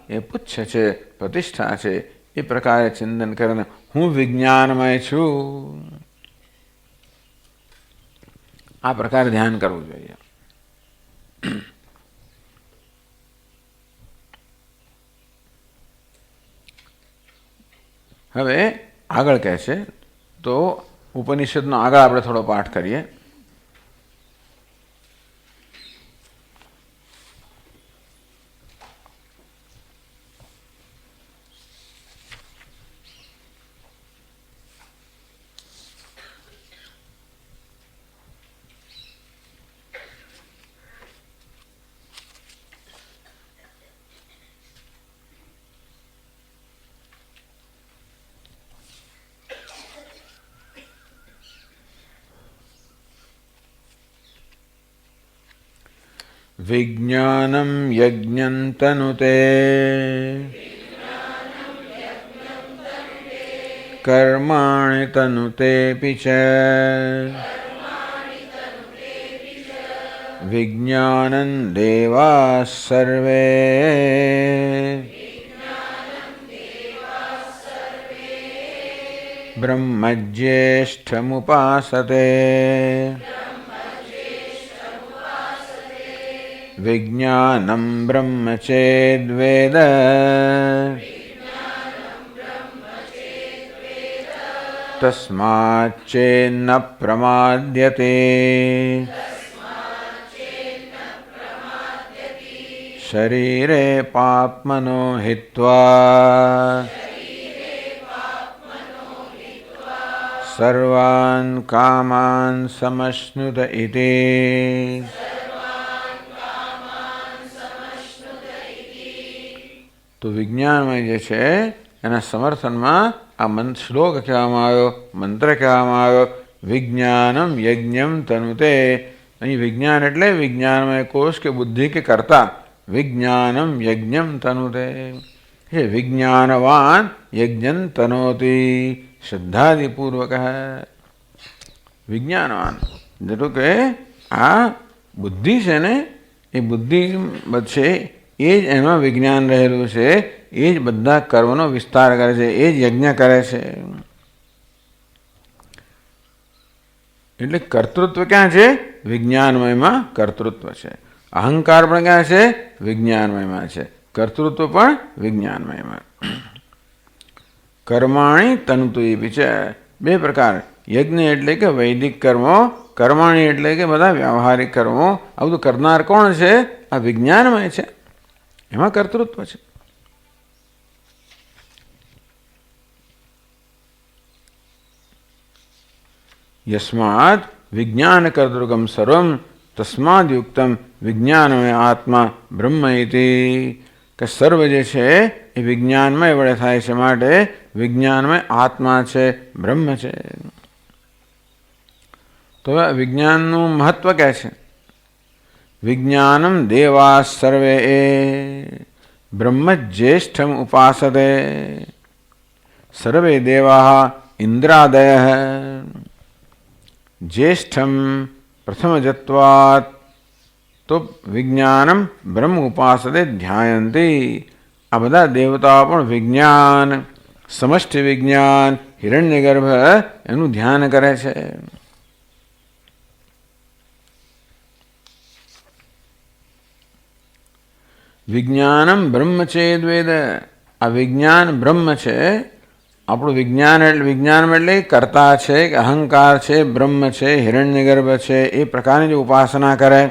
એ પુચ્છ છે, પ્રતિષ્ઠા છે. એ પ્રકારે ચિંતન કરીને હું વિજ્ઞાનમય છું, આ પ્રકારે ધ્યાન કરવું જોઈએ. હવે આગળ કહે છે, તો ઉપનિષદનો આગળ આપણે થોડો પાઠ કરીએ. વિજ્ઞાનમ યજ્ઞં તનુતે કર્માણિ તનુતેપિ ચ વિજ્ઞાનં દેવાઃ સર્વે બ્રહ્મજ્યેષ્ઠમુપાસતે વિજ્ઞાનમ બ્રહ્મ ચેદ્વેદ તસ્માચ્ચેન્ન પ્રમાદ્યતે શરીરે પાપ્મનો હિત્વા સર્વાન કામાન સમશ્નુત ઇતિ. તો વિજ્ઞાનમય જે છે એના સમર્થનમાં આ શ્લોક કહેવામાં આવ્યો, મંત્ર કહેવામાં આવ્યો. વિજ્ઞાનમ યજ્ઞમ તનુતે, અહીં વિજ્ઞાન એટલે વિજ્ઞાનમય કોષ કે બુદ્ધિ કે કર્તા. વિજ્ઞાનમ યજ્ઞમ તનુતે, હે વિજ્ઞાનવાન યજ્ઞં તનોતિ શ્રદ્ધાદિપૂર્વક. વિજ્ઞાનવાન જેટલું કે આ બુદ્ધિ છે ને, એ બુદ્ધિ છે એ જ એમાં વિજ્ઞાન રહેલું છે. એ જ બધા કર્મનો વિસ્તાર કરે છે, એ જ યજ્ઞ કરે છે. એટલે કર્તૃત્વ ક્યાં છે? વિજ્ઞાનમયમાં કર્તૃત્વ છે. અહંકાર પણ ક્યાં છે? વિજ્ઞાનમયમાં છે. કર્તૃત્વ પણ વિજ્ઞાનમયમાં. કર્માણી તનુતુયિ છે. બે પ્રકાર. યજ્ઞ એટલે કે વૈદિક કર્મો, કર્માણી એટલે કે બધા વ્યવહારિક કર્મો. આ બધું કરનાર કોણ છે? આ વિજ્ઞાનમય છે, એમાં કર્તૃત્વ છે. યસ્માદ વિજ્ઞાન કર્તૃકમ સર્વમ તસ્માદ યુક્તમ વિજ્ઞાનમય આત્મા બ્રહ્મ ઇતિ, કે સર્વ જે છે એ વિજ્ઞાનમય વડે થાય છે, માટે વિજ્ઞાનમય આત્મા છે, બ્રહ્મ છે. તો વિજ્ઞાનનું મહત્વ ક્યાં છે? વિજ્ઞાનમ દેવા સર્વે એ બ્રહ્મ જ્યેષ્ઠમ ઉપાસતે, સર્વે દેવા ઇન્દ્રાદય જ્યેષ્ઠમ પ્રથમજત્વાત, તો વિજ્ઞાનમ બ્રહ્મ ઉપાસતે ધ્યાયંતી. આ બધા દેવતાઓ પણ વિજ્ઞાન, સમષ્ટિ વિજ્ઞાન, હિરણ્યગર્ભ એનું ધ્યાન કરે છે. વિજ્ઞાનમ બ્રહ્મ ચેદ વેદ, આ વિજ્ઞાન બ્રહ્મ છે. આપણું વિજ્ઞાન એટલે કર્તા છે, કે અહંકાર છે, બ્રહ્મ છે, હિરણ્યગર્ભ છે, એ પ્રકારની જે ઉપાસના કરે.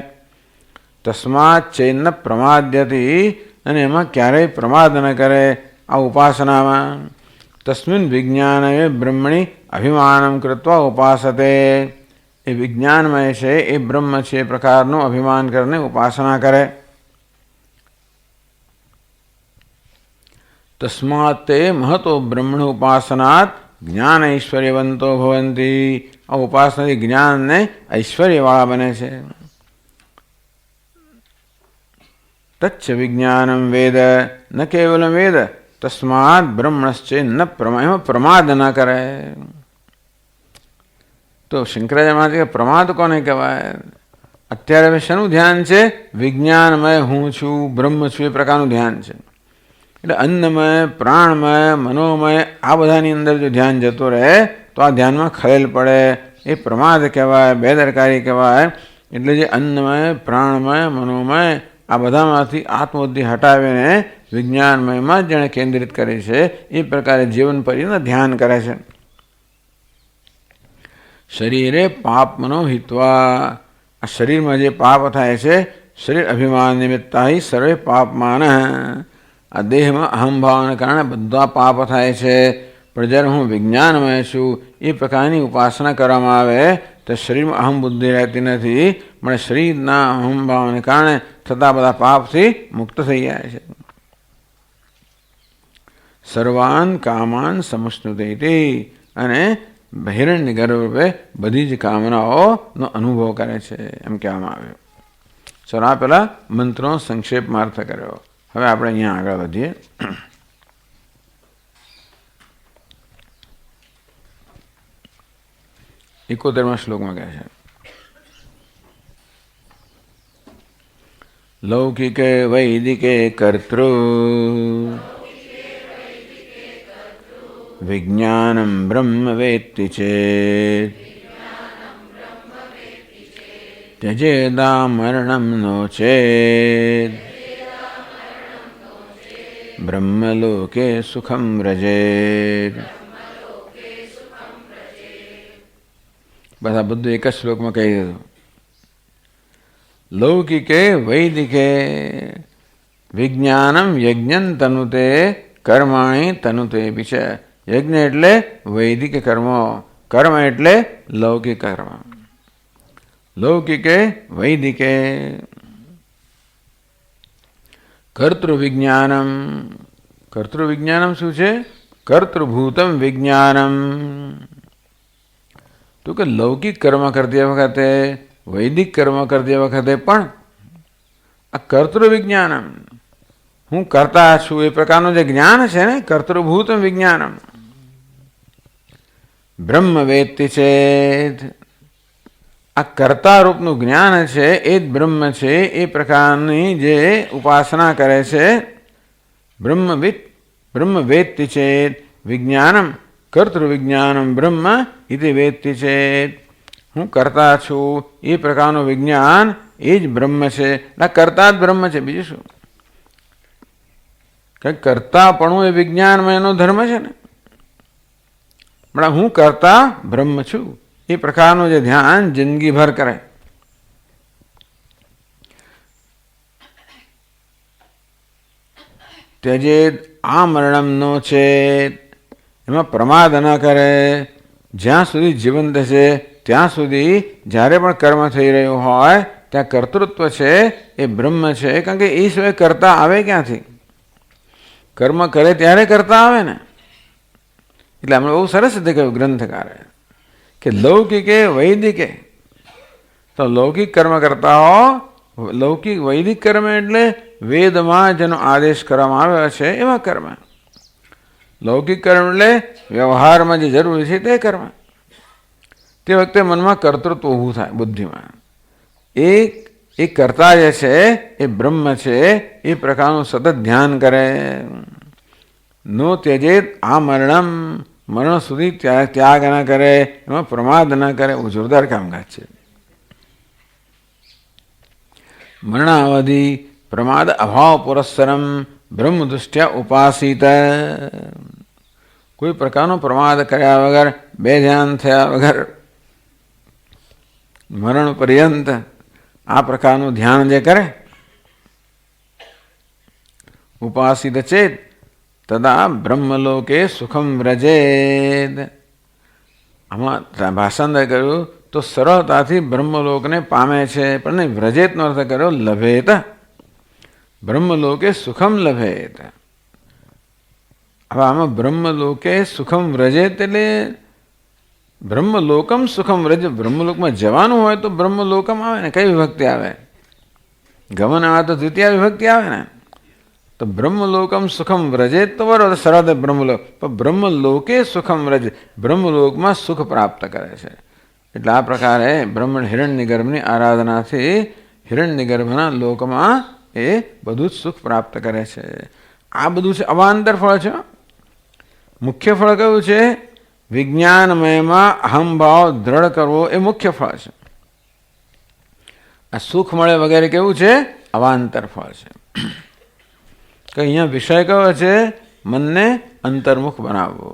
તસ્માત ચેન્ન પ્રમાદ્યતી, અને એમાં ક્યારેય પ્રમાદ ન કરે આ ઉપાસનામાં. તસ્મિન વિજ્ઞાનમે બ્રહ્મણી અભિમાનમ કૃત્વા ઉપાસતે, એ વિજ્ઞાનમય છે, એ બ્રહ્મ છે, એ પ્રકારનું અભિમાન કરીને ઉપાસના કરે. તસ્માત તે મહતો બ્રહ્મણ ઉપાસનાત જ્ઞાન ઐશ્વર્યવંતો ભવંતી, આ ઉપાસનાથી જ્ઞાનને ઐશ્વર્યવાળા બને છે. તચ્ચ વિજ્ઞાનમ વેદ ન કેવલમ વેદ તસ્માત બ્રહ્મણશ્ચે ન એમાં પ્રમાદ ન કરે. તો શંકરાચાર્ય મહારાજ કે પ્રમાદ કોને કહેવાય? અત્યારે શેનું ધ્યાન છે? વિજ્ઞાનમય હું છું, બ્રહ્મ છું, એ પ્રકારનું ધ્યાન છે. એટલે અન્નમય, પ્રાણમય, મનોમય આ બધાની અંદર જો ધ્યાન જતો રહે તો આ ધ્યાનમાં ખલેલ પડે, એ પ્રમાદ કહેવાય, બેદરકારી કહેવાય. એટલે જે અન્નમય, પ્રાણમય, મનોમય આ બધામાંથી આત્મબુદ્ધિ હટાવીને વિજ્ઞાનમયમાં જેણે કેન્દ્રિત કરે છે, એ પ્રકારે જીવન પર્યંત ધ્યાન કરે છે. શરીરે પાપમનો હિત્વા, આ શરીરમાં જે પાપ થાય છે, શરીર અભિમાન નિમિત્તા સર્વે પાપમાન, આ દેહમાં અહંભાવને કારણે બધા પાપ થાય છે. પણ જ્યારે હું વિજ્ઞાનમય છું એ પ્રકારની ઉપાસના કરવામાં આવે તો શરીરમાં અહમ બુદ્ધિ રહેતી નથી, પણ શરીરના અહંભાવને કારણે થતા બધા પાપથી મુક્ત થઈ જાય છે. સર્વાન કામાન સમશ્નુતે, અને હિરણ્ય ગર્ભે બધી જ કામનાઓનો અનુભવ કરે છે, એમ કહેવામાં આવ્યું. ચલો, આ પેલા મંત્રનો સંક્ષેપમાં અર્થ કર્યો. હવે આપણે અહીંયા આગળ વધીએ. 71મા શ્લોકમાં કહે છે, લૌકિકે વૈદિકે કર્તૃ વિજ્ઞાનમ બ્રહ્મ વેત્તિ ચેત ત્યજેદા મરણમ નો ચેત બ્રહ્મલોકે સુખમ વ્રજેત. બધા બધું એક જ શ્લોકમાં કહી દીધું. લૌકિકે વૈદિકે વિજ્ઞાનમ યજ્ઞં તનુતે કર્માણી તનુતે પીછ. યજ્ઞ એટલે વૈદિક કર્મો, કર્મ એટલે લૌકિક કર્મ. લૌકિકે વૈદિકે કર્તૃવિજ્ઞાનમ. કર્તૃવિજ્ઞાનમ શું છે? કર્તૃભૂતમ વિજ્ઞાનમ. તો કે લૌકિક કર્મ કરતી વખતે, વૈદિક કર્મ કરતી વખતે પણ આ કર્તૃવિજ્ઞાનમ, હું કરતા છું એ પ્રકારનું જે જ્ઞાન છે ને, કર્તૃભૂતમ વિજ્ઞાનમ. બ્રહ્મ વેત્તિ ચેત, આ કર્તા રૂપનું જ્ઞાન છે એ જ બ્રહ્મ છે, એ પ્રકારની જે ઉપાસના કરે છે. બ્રહ્મ વેત્તિ ચેત વિજ્ઞાનમ કર્તૃવિજ્ઞાનમ બ્રહ્મ ઇતિ વેત્તિ ચેત. હું કરતા છું એ પ્રકારનું વિજ્ઞાન એ જ બ્રહ્મ છે. આ કરતા જ બ્રહ્મ છે, બીજું શું? કે કરતાપણું એ વિજ્ઞાનમાં એનો ધર્મ છે ને, પણ હું કરતા બ્રહ્મ છું એ પ્રકારનું જે ધ્યાન જિંદગીભર કરે. ત્યજેદ આમરણમ નો ચેત, એમાં પ્રમાદ ન કરે. જ્યાં સુધી જીવંત છે ત્યાં સુધી જ્યારે પણ કર્મ થઈ રહ્યું હોય ત્યાં કર્તૃત્વ છે એ બ્રહ્મ છે, કારણ કે એ સિવાય કરતા આવે ક્યાંથી? કર્મ કરે ત્યારે કરતા આવે ને. એટલે આપણે બહુ સરસ રીતે કહ્યું ગ્રંથકારે કે લૌકિકે વૈદિકે, તો લૌકિક કર્મ કરતા હો, લૌકિક વૈદિક કર્મ એટલે વેદમાં જેનો આદેશ કરવામાં આવ્યો છે એવા કર્મ. લૌકિક કર્મ એટલે વ્યવહારમાં જે જરૂરી છે તે કર્મ. તે વખતે મનમાં કર્તૃત્વ ઊભું થાય બુદ્ધિમાં. એ કરતા જે છે એ બ્રહ્મ છે, એ પ્રકારનું સતત ધ્યાન કરે. નો ત્યજેત આ મરણમ, મરણ સુધી ત્યાગ ન કરે, એમાં પ્રમાદ ન કરે. જોરદાર કામકાજ છે. મરણાવધિ પ્રમાદ અભાવ પુરસ્સરમ બ્રહ્મ દૃષ્ટ્યા ઉપાસિત. કોઈ પ્રકારનો પ્રમાદ કર્યા વગર, બે ધ્યાન થયા વગર મરણ પર્યંત આ પ્રકારનું ધ્યાન જે કરે, ઉપાસિત ચેત તદા બ્રહ્મલોકે સુખમ વ્રજેદ. આમાં ભાષાંતર કર્યું તો સરળતાથી બ્રહ્મલોકને પામે છે, પણ નહીં, વ્રજેતનો અર્થ કર્યો લભેત. બ્રહ્મલોકે સુખમ લભેત. હવે આમાં બ્રહ્મલોકે સુખમ વ્રજેત એટલે બ્રહ્મલોકમ સુખમ વ્રજ. બ્રહ્મલોકમાં જવાનું હોય તો બ્રહ્મલોકમ આવે ને. કઈ વિભક્તિ આવે? ગમન આવે તો દ્વિતીય વિભક્તિ આવે ને. તો બ્રહ્મલોકમ સુખમ વ્રજેત તો બરોબર, સરળ બ્રહ્મલોક. પણ બ્રહ્મલોકે સુખમ વ્રજ, બ્રહ્મલોકમાં સુખ પ્રાપ્ત કરે છે. એટલે આ પ્રકારે બ્રહ્મણ હિરણ્યગર્ભની આરાધનાથી હિરણ્યગર્ભના લોકમાં એ બધું જ સુખ પ્રાપ્ત કરે છે. આ બધું છે અવાંતર ફળ છે. મુખ્ય ફળ કયું છે? વિજ્ઞાનમયમાં અહમભાવ દ્રઢ કરવો, એ મુખ્ય ફળ છે. આ સુખ મળે વગેરે કેવું છે? અવાંતર ફળ છે. કે અહીંયા વિષય કયો છે? મનને અંતર્મુખ બનાવવો.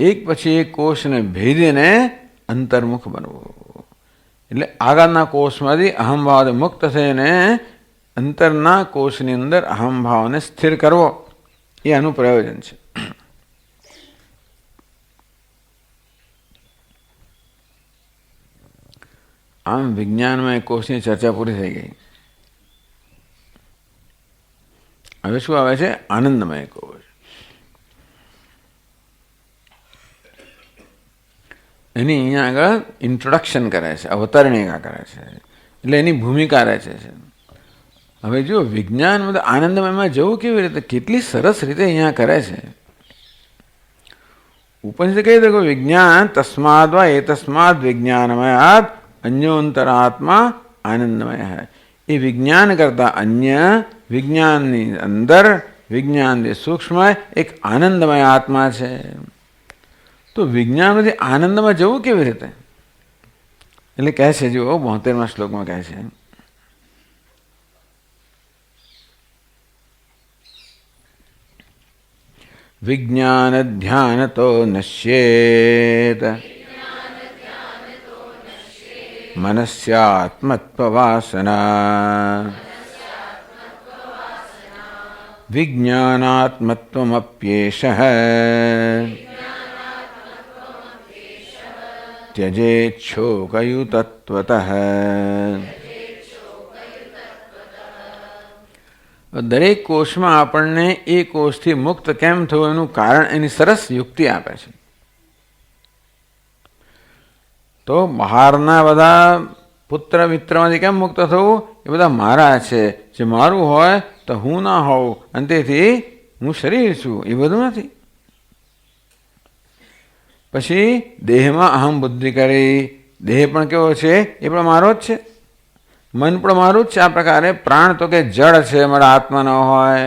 એક પછી એક કોષને ભેદીને અંતર્મુખ બનવું. એટલે આગળના કોષમાંથી અહમભાવ મુક્ત થઈને અંતરના કોષની અંદર અહમભાવને સ્થિર કરવો, એ આનું પ્રયોજન છે. આમ વિજ્ઞાનમાં કોષની ચર્ચા પૂરી થઈ ગઈ. હવે શું આવે છે? આનંદમય કોષ. એની અહીંયા આગળ ઇન્ટ્રોડક્શન કરે છે, અવતરણિકા કરે છે, એટલે એની ભૂમિકા રહે છે. હવે જો વિજ્ઞાન મતલબ આનંદમયમાં જવું કેવી રીતે, કેટલી સરસ રીતે અહીંયા કરે છે. ઉપનિષદ કહી દે વિજ્ઞાન તસ્માદ વા એ તસ્માદ વિજ્ઞાનમયાત અન્યોંતરાત્મા આનંદમય હૈ. એ વિજ્ઞાન કરતા અન્ય, વિજ્ઞાનની અંદર, વિજ્ઞાનની સૂક્ષ્મ એક આનંદમય આત્મા છે. તો વિજ્ઞાનમાંથી આનંદમાં જવું કેવી રીતે? એટલે કહે છે, જો 72મા શ્લોકમાં કહે છે, વિજ્ઞાન ધ્યાનતો નશ્યેત મનસ્યાત્મત્વવાસના વિજ્ઞાનાત્મત્વમપ્યેષઃ ત્યજેચ્છોકયુતત્વતઃ. દરેક કોષમાં આપણને એ કોષથી મુક્ત કેમ થવું એનું કારણ એની સરસ યુક્તિ આપે છે. તો બહારના બધા પુત્ર મિત્રમાંથી કેમ મુક્ત થવું? એ બધા મારા છે. જે મારું હોય તો હું ના હોઉં, અને તેથી હું શરીર છું, એ બધું નથી. પછી દેહમાં અહમ બુદ્ધિ કરી. દેહ પણ કેવો છે? એ પણ મારો જ છે. મન પણ મારું જ છે. આ પ્રકારે પ્રાણ તો કે જળ છે, મારા આત્મા ન હોય.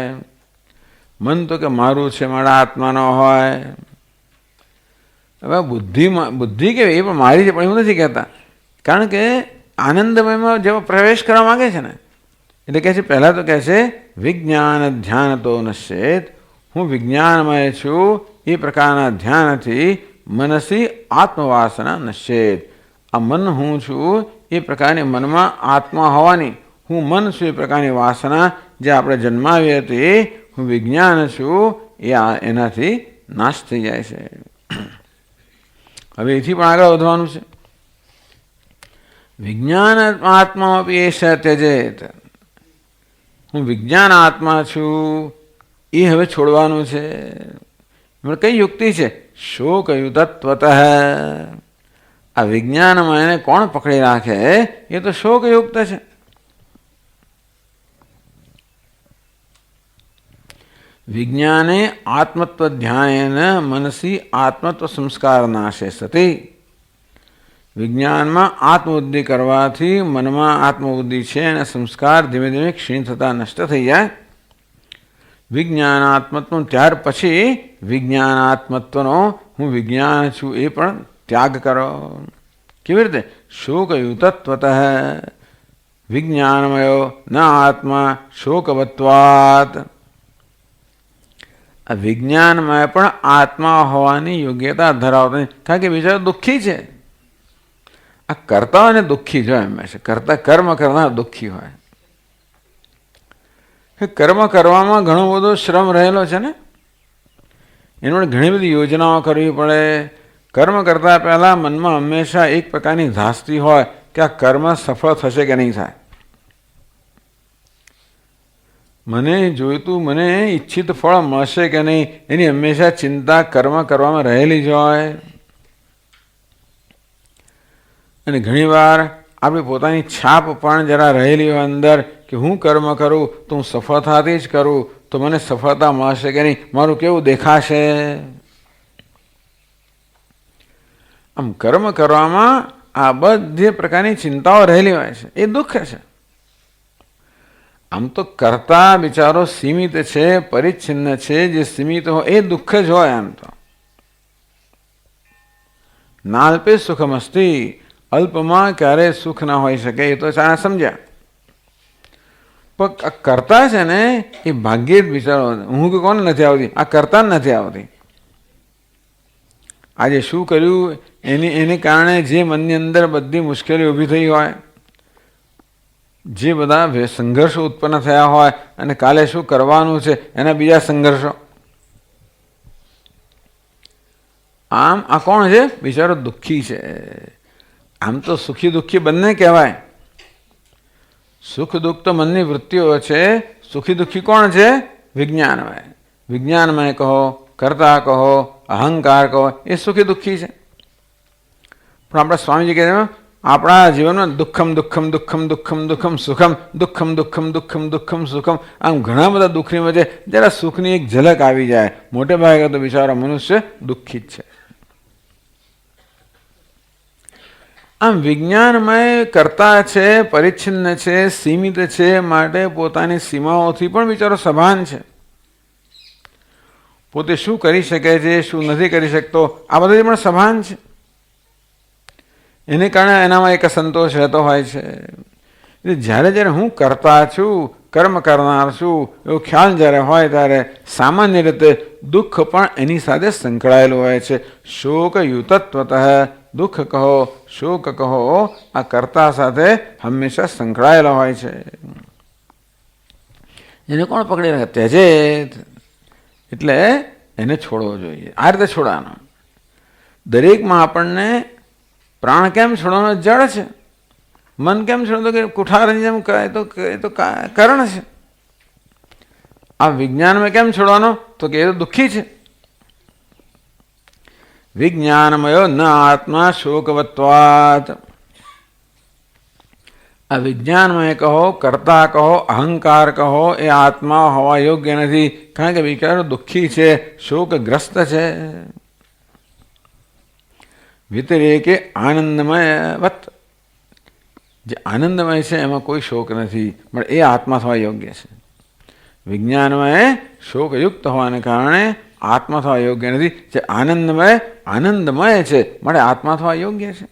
મન તો કે મારું છે, મારા આત્મા ન હોય. હવે બુદ્ધિ કેવી? એ પણ મારી છે, પણ એવું નથી કહેતા. કારણ કે આનંદમયમાં જેવો પ્રવેશ કરવા માંગે છે ને, એટલે કહે છે, પહેલાં તો કહે છે વિજ્ઞાન ધ્યાન તો નશ્યેત. હું વિજ્ઞાનમય છું, એ પ્રકારના ધ્યાનથી મનસી આત્મવાસના નશ્યેત. આ મન હું છું, એ પ્રકારની મનમાં આત્મા હોવાની, હું મન છું એ પ્રકારની વાસના જે આપણે જન્માવી હતી, હું વિજ્ઞાન છું, એ એનાથી નાશ થઈ જાય છે. હવે એથી પણ આગળ વધવાનું છે. વિજ્ઞાન આત્મા આપી એશ ત્યજેત. હું વિજ્ઞાન આત્મા છું એ હવે છોડવાનું છે. કઈ યુક્તિ છે? શોકયુતત્વત. આ વિજ્ઞાનમાં એને કોણ પકડી રાખે? એ તો શોકયુક્ત છે. વિજ્ઞાને આત્મત્વ ધ્યાનેન મનસી આત્મત્વ સંસ્કાર નાશે સતી. વિજ્ઞાનમાં આત્મબુદ્ધિ કરવાથી મનમાં આત્મબુદ્ધિ છે અને સંસ્કાર ધીમે ધીમે ક્ષીણ થતા નષ્ટ થઈ જાય. વિજ્ઞાનાત્મત્વ ત્યાર પછી વિજ્ઞાનાત્મત્વનો હું વિજ્ઞાન છું એ પણ ત્યાગ કરો. કેવી રીતે? શોકયુતત્વત. વિજ્ઞાનમયો ન આત્મા શોકવત્વાત. આ વિજ્ઞાનમાં પણ આત્મા હોવાની યોગ્યતા ધરાવતા નથી, કારણ કે બિચારો દુઃખી છે. આ કર્તાઓને દુઃખી જો હંમેશા કરતા કર્મ કરનાર દુઃખી હોય. કર્મ કરવામાં ઘણો બધો શ્રમ રહેલો છે ને, એનો ઘણી બધી યોજનાઓ કરવી પડે. કર્મ કરતા પહેલા મનમાં હંમેશા એક પ્રકારની ધાસ્તી હોય કે આ કર્મ સફળ થશે કે નહીં થાય. મને જોઈતું મને ઈચ્છિત ફળ મળશે કે નહીં એની હંમેશા ચિંતા કર્મ કરવામાં રહેલી જ હોય. અને ઘણીવાર આપણી પોતાની છાપ પણ જરા રહેલી હોય અંદર કે હું કર્મ કરું તો હું સફળતાથી જ કરું તો મને સફળતા મળશે કે નહીં, મારું કેવું દેખાશે. આમ કર્મ કરવામાં આ બધી પ્રકારની ચિંતાઓ રહેલી હોય છે, એ દુઃખ છે. આમ તો કરતા બિચારો સીમિત છે, પરિચ્છિન્ન છે. જે સીમિત હોય એ દુઃખ જ હોય. આમ તો નાલ્પે સુખમસ્તી, અલ્પમાં ક્યારે સુખ ના હોઈ શકે એ તો ચાણે સમજ્યા. પણ આ કરતા છે ને એ ભાગ્યે જ બિચારો, હું કે કોને નથી આવતી, આ કરતા જ નથી આવતી. આજે શું કર્યું એને કારણે જે મનની અંદર બધી મુશ્કેલી ઊભી થઈ હોય, જે બધા સંઘર્ષો ઉત્પન્ન થયા હોય અને કાલે શું કરવાનું છે એના બીજા સંઘર્ષો. આમ આ કોણ છે? બિચારો દુઃખી છે. આમ તો સુખી દુઃખી બંને કહેવાય. સુખ દુઃખ તો મનની વૃત્તિઓ છે. સુખી દુઃખી કોણ છે? વિજ્ઞાનમય. વિજ્ઞાનમય કહો, કર્તા કહો, અહંકાર કહો, એ સુખી દુઃખી છે. પણ આપણા સ્વામીજી કહે છે આપણા જીવનમાં દુઃખમ દુઃખમ દુઃખમ દુઃખમ દુઃખમ સુખમ દુઃખમ દુઃખમ દુઃખમ દુઃખમ સુખમ. આમ ઘણા બધા દુઃખની વચ્ચે જરા સુખની એક ઝલક આવી જાય. મોટે ભાગે તો બિચારો મનુષ્ય દુઃખી જ છે. આમ વિજ્ઞાનમય કરતા છે, પરિચ્છિન્ન છે, સીમિત છે, માટે પોતાની સીમાઓથી પણ બિચારો સભાન છે. પોતે શું કરી શકે છે, શું નથી કરી શકતો, આ બધાથી પણ સભાન છે. એને કારણે એનામાં એક સંતોષ રહેતો હોય છે. જ્યારે જ્યારે હું કરતા છું, કર્મ કરનાર છું એવો ખ્યાલ જ્યારે હોય ત્યારે સામાન્ય રીતે દુઃખ પણ એની સાથે સંકળાયેલું હોય છે. શોકયુતત્વત. દુઃખ કહો, શોક કહો, આ કર્તા સાથે હંમેશા સંકળાયેલો હોય છે. એને કોણ પકડી રાખે? ત્યજેત. એટલે એને છોડવો જોઈએ. આ રીતે છોડવાનો. દરેકમાં આપણને પ્રાણ કેમ છોડવાનો? જળ છે. મન કેમ છોડતો? કે કુઠારની જેમ એ તો કારણ છે. આ વિજ્ઞાનમાં કેમ છોડવાનો? તો કે એ તો દુઃખી છે. વિજ્ઞાનમયો ન આત્મા શોકવત્વાત. આ વિજ્ઞાનમય કહો, કર્તા કહો, અહંકાર કહો, એ આત્મા હોવા યોગ્ય નથી, કારણ કે બિચારો દુઃખી છે, શોકગ્રસ્ત છે. વ્યતિરેકે આનંદમયવત. જે આનંદમય છે એમાં કોઈ શોક નથી, પણ એ આત્મા થવા યોગ્ય છે. વિજ્ઞાનમય શોકયુક્ત હોવાને કારણે આત્મા થવા યોગ્ય નથી. જે આનંદમય છે માટે આત્મા થવા યોગ્ય છે.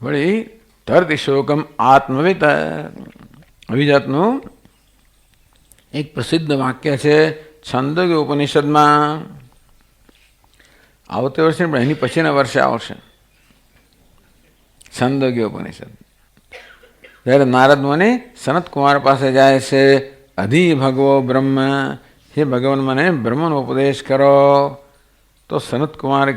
વળી તર્તિ શોકમ આત્મવિત. અભિજાતનું એક પ્રસિદ્ધ વાક્ય છે છંદોગ્ય ઉપનિષદમાં. આવતે વર્ષે પણ એની પછીના વર્ષે આવશે છંદોગ્ય ઉપનિષદ. જ્યારે નારદ મુનિ સનત કુમાર પાસે જાય છે, અધિ ભગવો બ્રહ્મ, હે ભગવાન મને બ્રહ્મનો ઉપદેશ કરો. તો સનત કુમાર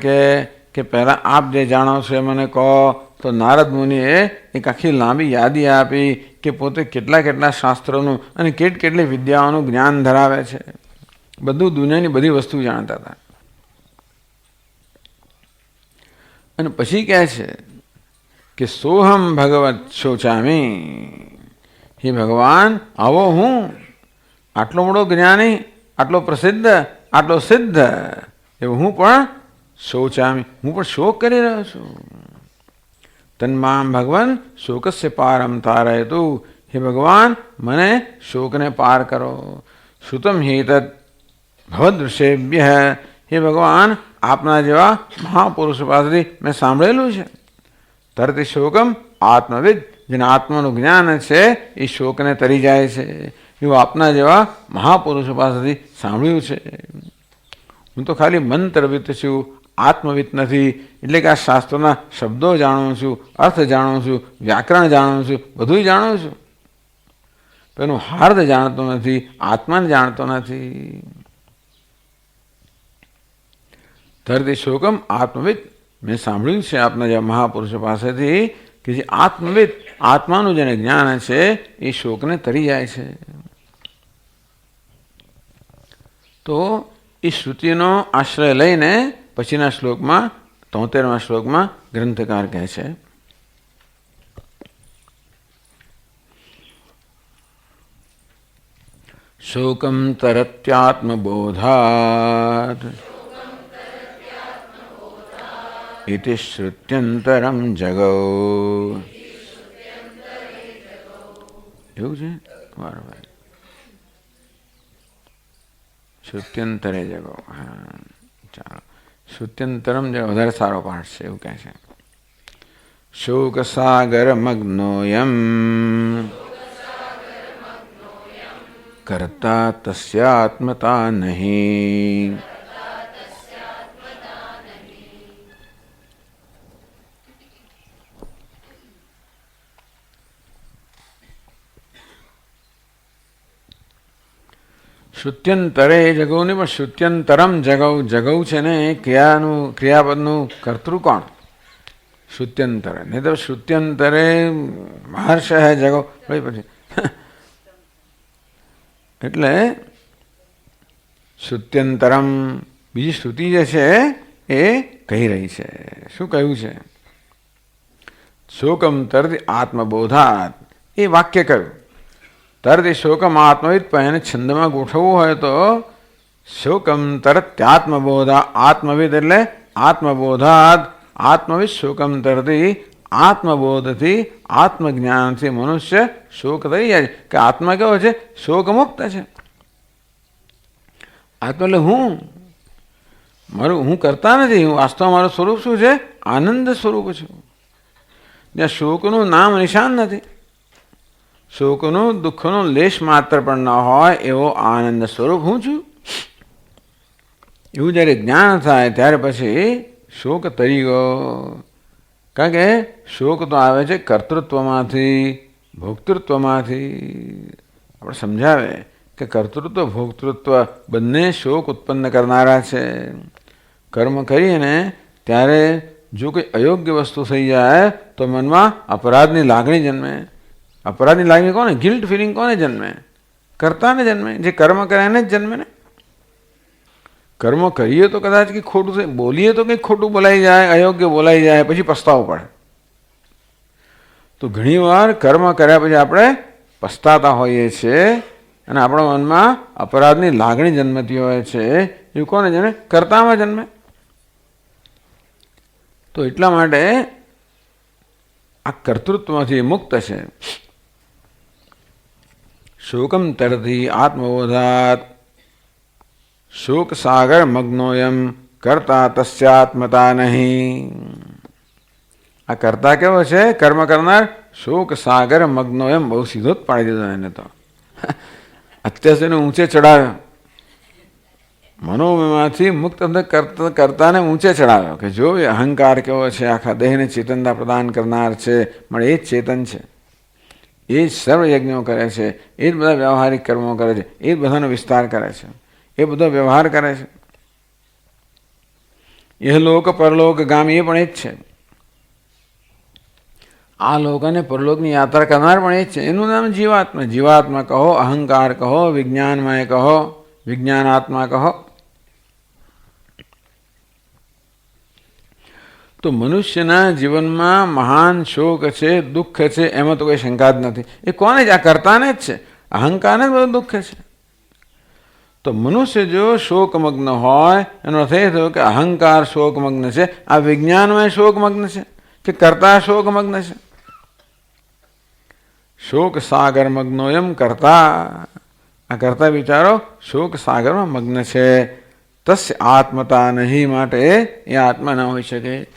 કે પહેલાં આપ જે જાણો છો એ મને કહો. તો નારદ મુનિએ એક આખી લાંબી યાદી આપી કે પોતે કેટલા કેટલા શાસ્ત્રોનું અને કેટલી વિદ્યાઓનું જ્ઞાન ધરાવે છે. બધું દુનિયાની બધી વસ્તુ જાણતા હતા. અને પછી કહે છે કે સોહમ ભગવત શોચામી, હે ભગવાન આવો હું, આટલો મોટો જ્ઞાની, આટલો પ્રસિદ્ધ, આટલો સિદ્ધ એવું હું પણ શોચામી, હું પણ શોક કરી રહ્યો છું. તન્મામ ભગવાન શોકસ્ય પારમ તારયતુ, હે ભગવાન મને શોકને પાર કરો. શ્રુતમ હિતત ભવદૃશેભ્ય, હે ભગવાન આપના જેવા મહાપુરુષ પાસેથી મેં સાંભળેલું છે. તરતી શોકમ આત્મવિદ, જેને આત્માનું જ્ઞાન છે એ શોકને તરી જાય છે, એવું આપના જેવા મહાપુરુષો પાસેથી સાંભળ્યું છે. હું તો ખાલી મંત્રવિદ છું, આત્મવિદ નથી. એટલે કે આ શાસ્ત્રોના શબ્દો જાણું છું, અર્થ જાણું છું, વ્યાકરણ જાણું છું, બધું જાણું છું, પણ એનું હાર્દ જાણતો નથી, આત્માને જાણતો નથી. ધરતી શોકમ આત્મવિદ, મેં સાંભળ્યું છે આપના જેવા મહાપુરુષો પાસેથી કે જે આત્મવિદ, આત્માનું જેને જ્ઞાન છે એ શોકને તરી જાય છે. તો એ શ્રુતિનો આશ્રય લઈને પછીના શ્લોકમાં 73મા શ્લોકમાં ગ્રંથકાર કહે છે, શોકમ તરત્યાત્મબોધાત ઇતિ શ્રુત્યંતરમ જગૌ. એવું છે બરાબર, શ્રુત્યંતરે જગો. હા ચાલો, શ્રુત્યંતરમ જે વધારે સારો પાઠ છે એવું કહે છે. શોક સાગર મગ્નોયમ કર્તા તસ્યાત્મતા નહીં. શ્રુત્યંતરે જગૌ નહીં પણ શ્રુત્યંતરમ જગૌ. જગૌ છે ને એ ક્રિયાપદનું કર્તૃ કોણ? શ્રુત્યંતરે. નહીં તો શ્રુત્યંતરે મહર્ષ હે જગૌ પછી એટલે શ્રુત્યંતરમ બીજી શ્રુતિ જે છે એ કહી રહી છે. શું કહ્યું છે? શોકમ તરતી આત્મબોધાત, એ વાક્ય કહ્યું. તરત એ શોકમ આત્મવિદ, પણ એને છંદમાં ગોઠવવું હોય તો શોકમ તરત્યાત્મબોધા. આત્મવિદ એટલે આત્મબોધાત, આત્મવિદ શોકમ તરતી, આત્મબોધથી, આત્મજ્ઞાનથી મનુષ્ય શોક થઈ જાય છે. કે આત્મા કેવો છે? શોકમુક્ત છે. આત્મા એટલે હું કરતા નથી. હું વાસ્તવમાં મારું સ્વરૂપ શું છે? આનંદ સ્વરૂપ છું, જ્યાં શોકનું નામ નિશાન નથી. શોકનું દુઃખનું લેશ માત્ર પણ ન હોય એવો આનંદ સ્વરૂપ હું છું. એવું જ્યારે જ્ઞાન થાય ત્યારે પછી શોક તરી ગયો. કારણ કે શોક તો આવે છે કર્તૃત્વમાંથી, ભોક્તૃત્વમાંથી. આપણે સમજાવે કે કર્તૃત્વ ભોક્તૃત્વ બંને શોક ઉત્પન્ન કરનારા છે. કર્મ કરીને ત્યારે જો કોઈ અયોગ્ય વસ્તુ થઈ જાય તો મનમાં અપરાધની લાગણી જન્મે. અપરાધની લાગણી કોને? ગિલ્ટ ફિલિંગ કોને જન્મે? કરતાને જન્મે. જે કર્મ કરે એને જ જન્મે ને. કર્મ કરીએ તો કદાચ કંઈક ખોટું બોલીએ તો કંઈક ખોટું બોલાઈ જાય, અયોગ્ય બોલાઈ જાય, પછી પસ્તાવો પડે. તો ઘણીવાર કર્મ કર્યા પછી આપણે પસ્તાતા હોઈએ છીએ અને આપણા મનમાં અપરાધની લાગણી જન્મતી હોય છે. એ કોને જન્મે? કર્તામાં જન્મે. તો એટલા માટે આ કર્તૃત્વમાંથી મુક્ત છે. શોકમ તરતી આત્મબોધાત શોક સાગર મગ્નોયમ કરતા તસ્યાત્મતા નહીં. આ કરતા કેવો છે? કર્મ કરનાર. શોક સાગર મગ્નોયમ, બહુ સીધો જ પાડી દીધો એને તો. અત્યારને ઊંચે ચડાવ્યો, મનોમાંથી મુક્ત કરતાને ઊંચે ચડાવ્યો કે જો એ અહંકાર કેવો છે, આખા દેહને ચેતનતા પ્રદાન કરનાર છે, પણ એ જ ચેતન છે. એ જ સર્વયજ્ઞો કરે છે, એ જ બધા વ્યવહારિક કર્મો કરે છે, એ જ બધાનો વિસ્તાર કરે છે, એ બધો વ્યવહાર કરે છે. એ લોક પરલોક ગામી એ પણ એ જ છે. આ લોક અને પરલોકની યાત્રા કરનાર પણ એ જ છે. એનું નામ જીવાત્મા. જીવાત્મા કહો, અહંકાર કહો, વિજ્ઞાનમય કહો, વિજ્ઞાનાત્મા કહો. તો મનુષ્યના જીવનમાં મહાન શોક છે, દુઃખ છે, એમાં તો કોઈ શંકા જ નથી. એ કોને જ? આ કરતાને જ છે. અહંકારને જ બધું દુઃખ છે. તો મનુષ્ય જો શોકમગ્ન હોય એનો અર્થ એ થયો કે અહંકાર શોકમગ્ન છે, આ વિજ્ઞાનમાં શોકમગ્ન છે કે કરતા શોકમગ્ન છે. શોક સાગર મગ્નો એમ કરતા, આ કરતા વિચારો શોક સાગરમાં મગ્ન છે. તસ્ય આત્મતા નહીં, માટે એ આત્મા ના હોઈ શકે.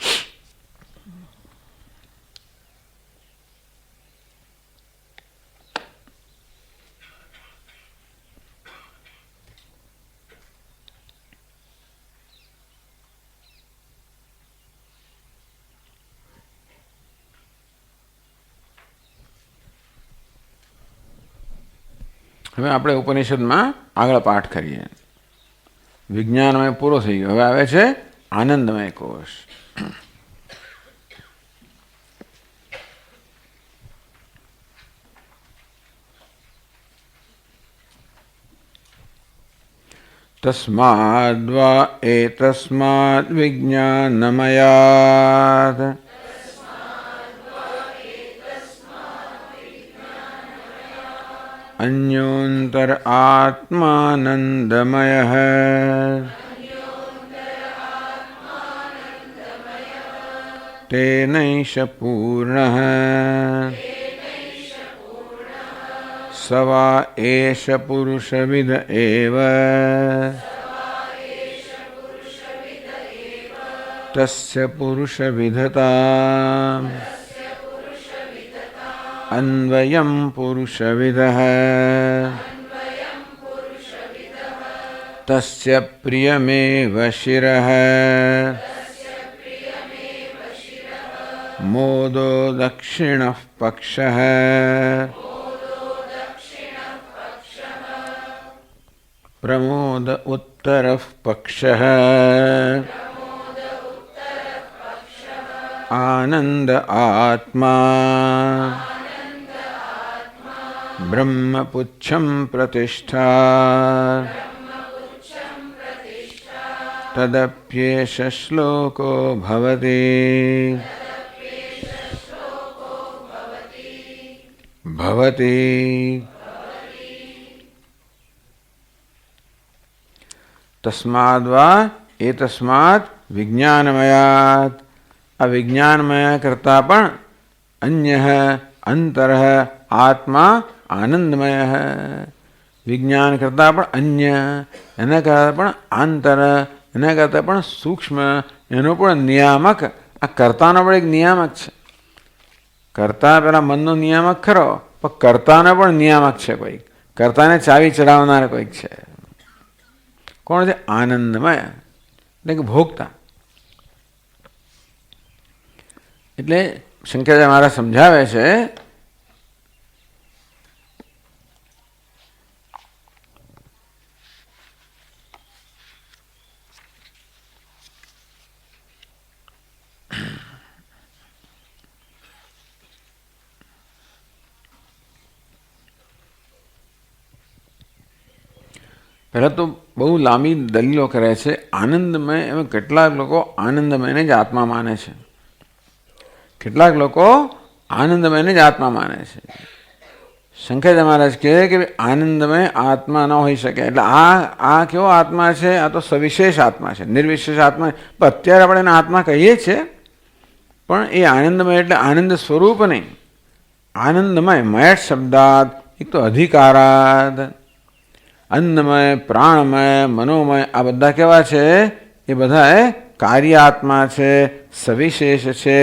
હવે આપણે ઉપનિષદમાં આગળ પાઠ કરીએ. વિજ્ઞાનમય પૂરો થઈ ગયો. હવે આવે છે આનંદમય કોષ. તસ્માદ્વા એતસ્માદ વિજ્ઞાનમયાત અન્યોન્તર આત્માનંદમયઃ તેનૈષ પૂર્ણઃ સ વા એષ પુરુષવિદ એવ તસ્ય પુરુષવિદતા અન્વયં પુરુષવિદઃ તસ્ય પ્રિયમેવ શિરઃ મોદો દક્ષિણઃ પક્ષઃ પ્રમોદ ઉત્તરઃ પક્ષઃ આનંદ આત્મા બ્રહ્મપુચ્છં પ્રતિષ્ઠા તદપ્યેષ શ્લોકો ભવતિ તસ્માદ્વા એતસ્માદ વિજ્ઞાનમયાત. આ વિજ્ઞાનમય કરતા પણ અન્ય અંતર આત્મા આનંદમય. વિજ્ઞાન કરતાં પણ અન્ય, એના કરતાં પણ આંતર, એના કરતાં પણ સૂક્ષ્મ, એનો પણ નિયામક. આ કર્તાનો પણ એક નિયામક છે. કર્તા પેલા મનનો નિયામક ખરો, પણ કર્તાનો પણ નિયામક છે કોઈક. કર્તાને ચાવી ચડાવનાર કોઈક છે. કોણ છે? આનંદમય, એટલે કે ભોગતા. એટલે શંકરાચાર્ય મહારાજ સમજાવે છે પહેલાં તો બહુ લાંબી દલીલો કરે છે. આનંદમય, એમાં કેટલાક લોકો આનંદમયને જ આત્મા માને છે, કેટલાક લોકો આનંદમયને જ આત્મા માને છે. શંકરાચાર્ય મહારાજ કહે કે આનંદમય આત્મા ન હોઈ શકે. એટલે આ કેવો આત્મા છે? આ તો સવિશેષ આત્મા છે, નિર્વિશેષ આત્મા. પણ અત્યારે આપણે એને આત્મા કહીએ છીએ, પણ એ આનંદમય એટલે આનંદ સ્વરૂપ નહીં. આનંદમય, મયટ શબ્દાત એક તો અધિકારાદ. અન્નમય, પ્રાણમય, મનોમય, આ બધા કેવા છે? એ બધા કાર્યાત્મા છે, સવિશેષ છે.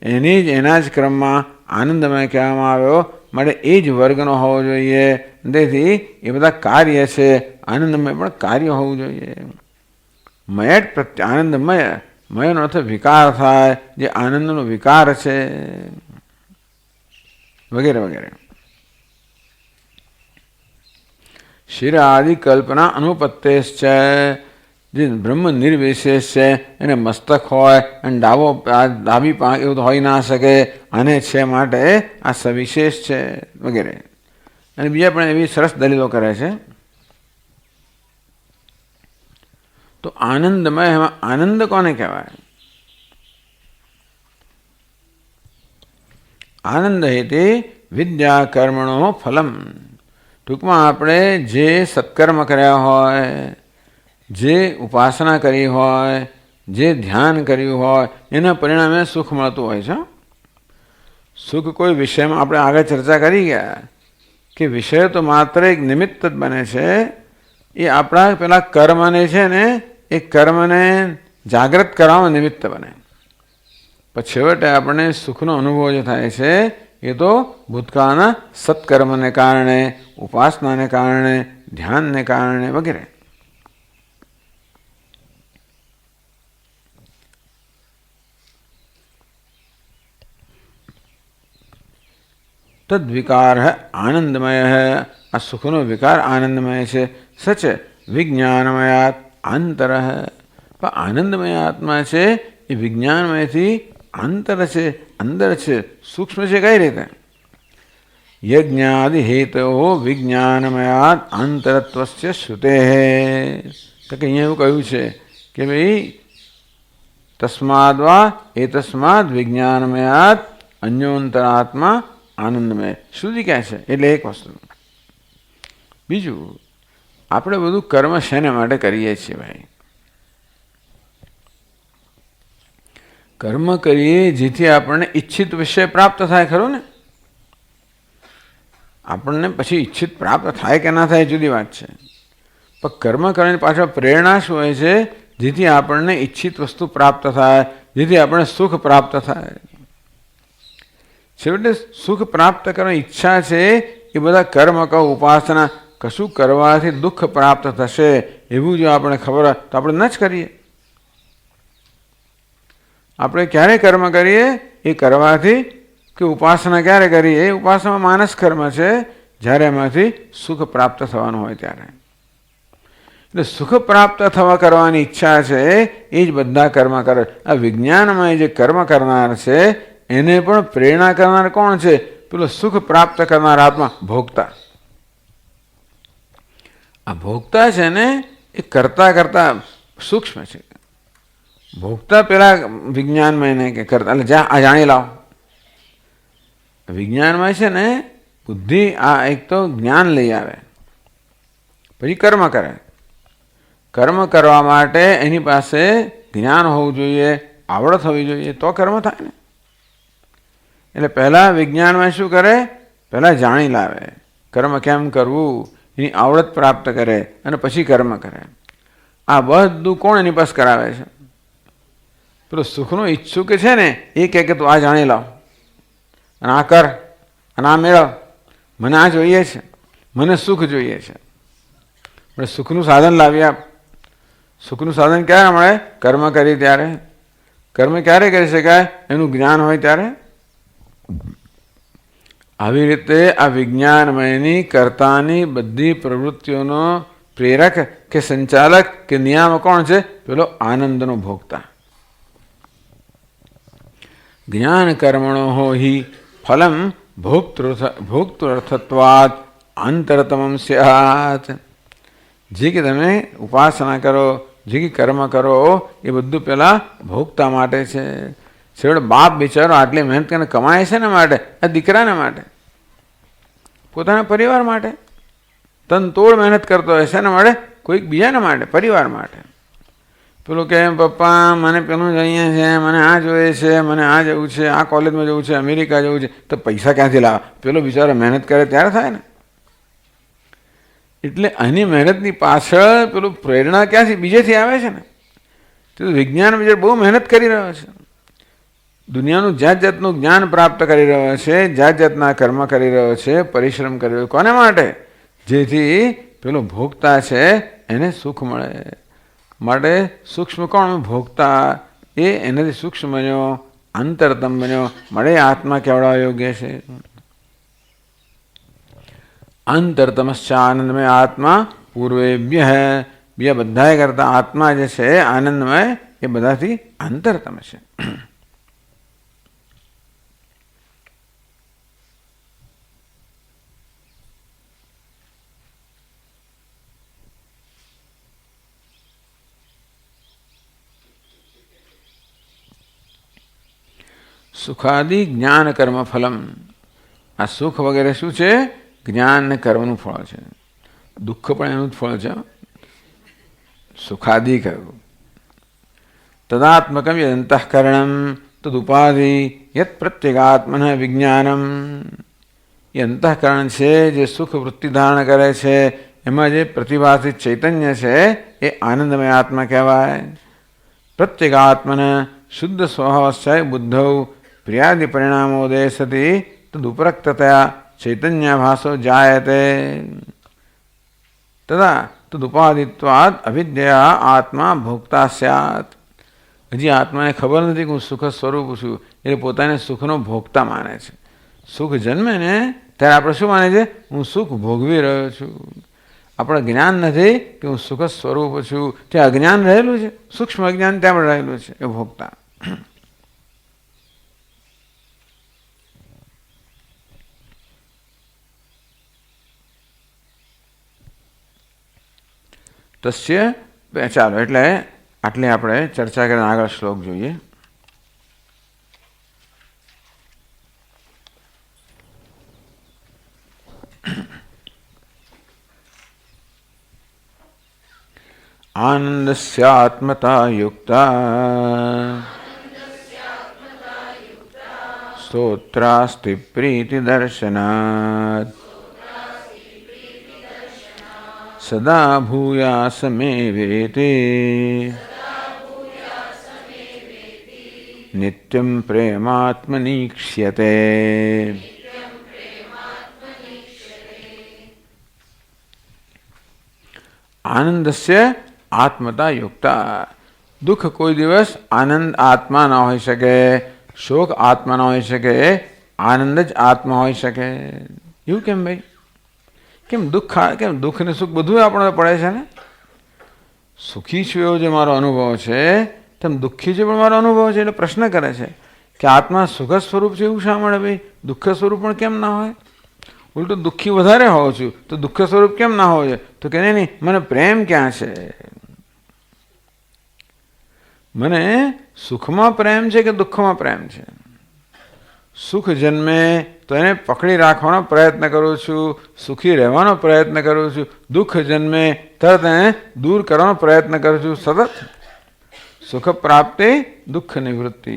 એના જ ક્રમમાં આનંદમય કહેવામાં આવ્યો. માટે એ જ વર્ગનો હોવો જોઈએ. તેથી એ બધા કાર્ય છે. આનંદમય પણ કાર્ય હોવું જોઈએ. મયટ પ્રત્યે આનંદમય, મયનો અર્થ વિકાર થાય, જે આનંદનો વિકાર છે, વગેરે વગેરે. શિર આદિ કલ્પના અનુપત્તેશ્ચ, જે બ્રહ્મ નિર્વિશેષ છે એને મસ્તક હોય અને ડાબી પાંખ એવું તો હોઈ ના શકે, અને છે માટે આ સવિશેષ છે વગેરે. અને બીજા પણ એવી સરસ દલીલો કરે છે. તો આનંદમય, એમાં આનંદ કોને કહેવાય? આનંદ હેતે વિદ્યા કર્મણો ફલમ. ટૂંકમાં આપણે જે સત્કર્મ કર્યા હોય, જે ઉપાસના કરી હોય, જે ધ્યાન કર્યું હોય, એના પરિણામે સુખ મળતું હોય છે. સુખ કોઈ વિષયમાં આપણે આગળ ચર્ચા કરી ગયા કે વિષય તો માત્ર એક નિમિત્ત જ બને છે. એ આપણા પેલા કર્મને છે ને, એ કર્મને જાગૃત કરવામાં નિમિત્ત બને. પછી છેવટે આપણને સુખનો અનુભવ જે થાય છે એ તો ભૂતકાળના સત્કર્મને કારણે, ઉપાસનાને કારણે, ધ્યાનને કારણે વગેરે. તદ્વિકાર આનંદમય, આ સુખનો વિકાર આનંદમય છે. સચ વિજ્ઞાનમયાત આંતર, પણ આનંદમય આત્મા છે એ વિજ્ઞાનમયથી આંતર છે, અંદર છે, સૂક્ષ્મ છે. કઈ રીતે? યજ્ઞાદિ હેતો વિજ્ઞાનમયાત આંતરત્વસ્ય શ્રુતે. તો કે અહીંયા એવું કહ્યું છે કે ભાઈ તસ્માદ્વા એતસ્માદ વિજ્ઞાનમયાત અન્યોંતરાત્મા આનંદમય. શ્રુતિ કહે છે એટલે એક વસ્તુ. બીજું, આપણે બધું કર્મ શેને માટે કરીએ છીએ ભાઈ? કર્મ કરીએ જેથી આપણને ઈચ્છિત વિષય પ્રાપ્ત થાય, ખરું ને? આપણને પછી ઈચ્છિત પ્રાપ્ત થાય કે ના થાય જુદી વાત છે, પણ કર્મ કરવાની પાછળ પ્રેરણા શું હોય છે? જેથી આપણને ઈચ્છિત વસ્તુ પ્રાપ્ત થાય, જેથી આપણને સુખ પ્રાપ્ત થાય. છેવટે સુખ પ્રાપ્ત કરવાની ઈચ્છા છે એ બધા કર્મ કહો, ઉપાસના, કશું કરવાથી દુઃખ પ્રાપ્ત થશે એવું જો આપણે ખબર હોય તો આપણે ન જ કરીએ. આપણે ક્યારે કર્મ કરીએ? એ કરવાથી કે ઉપાસના ક્યારે કરીએ? એ ઉપાસનામાં માનસ કર્મ છે, જ્યારે એમાંથી સુખ પ્રાપ્ત થવાનું હોય ત્યારે. એટલે સુખ પ્રાપ્ત થવા કરવાની ઈચ્છા છે એ જ બધા કર્મ કરે. આ વિજ્ઞાનમાં જે કર્મ કરનાર છે એને પણ પ્રેરણા કરનાર કોણ છે? પેલો સુખ પ્રાપ્ત કરનાર આત્મા, ભોગતા. આ ભોગતા છે ને એ કરતા કરતા સૂક્ષ્મ છે. ભોગતા પેલા વિજ્ઞાનમાં એને કે કરતા, એટલે જા આ જાણી લાવો. વિજ્ઞાનમાં છે ને બુદ્ધિ આ એક તો જ્ઞાન લઈ આવે, પછી કર્મ કરે. કર્મ કરવા માટે એની પાસે જ્ઞાન હોવું જોઈએ, આવડત હોવી જોઈએ, તો કર્મ થાય ને. એટલે પહેલાં વિજ્ઞાનમાં શું કરે? પહેલાં જાણી લાવે, કર્મ કેમ કરવું, એની આવડત પ્રાપ્ત કરે અને પછી કર્મ કરે. આ બધું કોણ એની પાસે કરાવે છે? પેલો સુખનો ઈચ્છુક છે ને એ કહે કે તું આ જાણી લાવ અને આ કર અને આ મેળવ, મને આ જોઈએ છે, મને સુખ જોઈએ છે. આપણે સુખનું સાધન લાવી આપ. સુખનું સાધન ક્યારે મળે? કર્મ કરી ત્યારે. કર્મ ક્યારે કરી શકાય? એનું જ્ઞાન હોય ત્યારે. આવી રીતે આ વિજ્ઞાનમયની કર્તાની બધી પ્રવૃત્તિઓનો પ્રેરક કે સંચાલક કે નિયામક કોણ છે? પેલો આનંદનો ભોગતા. જ્ઞાન કર્મણો હિ ફલમ ભોક્તૃર્થત્વાદ આંતરતમમ સ્યાત. જે કે તમે ઉપાસના કરો, જે કે કર્મ કરો, એ બધું પેલા ભોગતા માટે છે. છેવટે બાપ બિચારો આટલી મહેનત કરીને કમાય છે ને માટે, આ દીકરાને માટે, પોતાના પરિવાર માટે તનતોડ મહેનત કરતો હોય છે ને માટે, કોઈક બીજાને માટે, પરિવાર માટે. પેલું કે પપ્પા મને પેલું જોઈએ છે, મને આ જોઈએ છે, મને આ જવું છે, આ કોલેજમાં જવું છે, અમેરિકા જવું છે, તો પૈસા ક્યાંથી લાવે? પેલો બિચારો મહેનત કરે ત્યારે થાય ને. એટલે આની મહેનતની પાછળ પેલું પ્રેરણા ક્યાંથી? બીજેથી આવે છે ને. તો વિજ્ઞાન બિચારો બહુ મહેનત કરી રહ્યો છે, દુનિયાનું જાત જાતનું જ્ઞાન પ્રાપ્ત કરી રહ્યો છે, જાત જાતના કર્મ કરી રહ્યો છે, પરિશ્રમ કરી રહ્યો. કોને માટે? જેથી પેલો ભોગતા છે એને સુખ મળે. માટે સૂક્ષ્મ કોણ? ભોગતા. એ એનાથી સૂક્ષ્મ બન્યો, અંતરતમ બન્યો. મળે આત્મા કેવડા યોગ્ય છે. અંતરતમશ્ચ આનંદમય આત્મા પૂર્વેભ્ય બીજા બધાએ કરતા આત્મા જે છે આનંદમય એ બધાથી અંતરતમ છે. સુખાદિ જ્ઞાન કર્મ ફલમ. આ સુખ વગેરે શું છે? જ્ઞાન ને કર્મનું ફળ છે. દુઃખ પણ એનું જ ફળ છે. સુખાદિ કહ્યું. તદાત્મકમ યદંતઃકરણમ તદુપાધિ યત પ્રત્યેગાત્મન વિજ્ઞાનમ. એ અંતઃકરણ છે જે સુખ વૃત્તિ ધારણ કરે છે, એમાં જે પ્રતિભાસિત ચૈતન્ય છે એ આનંદમય આત્મા કહેવાય. પ્રત્યેગાત્મન શુદ્ધ સ્વભાવસ્થાય બુદ્ધૌ પ્રિયાદિ પરિણામોદય સતી તદુપરક્તતયા ચૈતન્યાભાસો જાયતે. તદા તદુપાધિત્વાદ અવિદ્યા આત્મા ભોગતા સ્યાત. હજી આત્માને ખબર નથી કે હું સુખ સ્વરૂપ છું, એટલે પોતાને સુખનો ભોગતા માને છે. સુખ જન્મે ને ત્યારે આપણે શું માને છે? હું સુખ ભોગવી રહ્યો છું. આપણે જ્ઞાન નથી કે હું સુખ સ્વરૂપ છું. ત્યાં અજ્ઞાન રહેલું છે, સૂક્ષ્મ અજ્ઞાન ત્યાં પણ રહેલું છે, એ ભોગતા. તસ્ય. ચાલો, એટલે આટલી આપણે ચર્ચા કરીને આગળ શ્લોક જોઈએ. આનંદસ્યાત્મતા યુક્તા સ્તોત્રાસ્તિ પ્રીતિ દર્શનાત સદા ભૂયાસમે વેતિ નિત્યમ પ્રેમાત્મનીક્ષ્યતે. આનંદસ્ય આત્મતા યુક્તા. દુઃખ કોઈ દિવસ આનંદ આત્મા ન હોઈ શકે, શોક આત્મા ન હોઈ શકે, આનંદ જ આત્મા હોઈ શકે. એવું કેમ ભાઈ? કેમ દુઃખ ને સુખ બધું આપણને પડે છે ને? સુખી છું એવો જે મારો અનુભવ છે, તેમ દુઃખી છે પણ મારો અનુભવ છે. એટલે પ્રશ્ન કરે છે કે આત્મા સુખ સ્વરૂપ છે, એવું શા મળે ભાઈ? દુઃખ સ્વરૂપ પણ કેમ ના હોય? ઉલટું દુઃખી વધારે હોઉં છું તો દુઃખ સ્વરૂપ કેમ ના હોય? તો કે નહીં, મને પ્રેમ ક્યાં છે? મને સુખમાં પ્રેમ છે કે દુઃખમાં પ્રેમ છે? સુખ જન્મે તો એને પકડી રાખવાનો પ્રયત્ન કરું છું, સુખી રહેવાનો પ્રયત્ન કરું છું. દુઃખ જન્મે તરત એને દૂર કરવાનો પ્રયત્ન કરું છું. સતત સુખ પ્રાપ્તિ દુઃખ નિવૃત્તિ.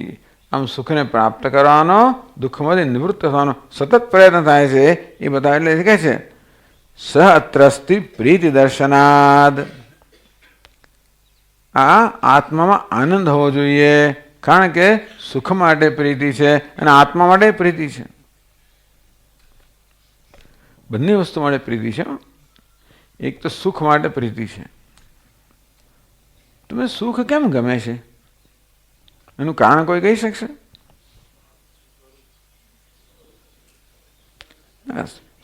આમ સુખને પ્રાપ્ત કરવાનો, દુઃખમાંથી નિવૃત્ત થવાનો સતત પ્રયત્ન થાય છે. એ બધા એટલે કહે છે સહ અત્રસ્તિ પ્રીતિ દર્શનાદ. આ આત્મામાં આનંદ હોવો જોઈએ, કારણ કે સુખ માટે પ્રીતિ છે અને આત્મા માટે પ્રીતિ છે. બંને વસ્તુ માટે પ્રીતિ છે. એક તો સુખ માટે પ્રીતિ છે. તમે સુખ કેમ ગમે છે? એનું કારણ કોઈ કહી શકશે?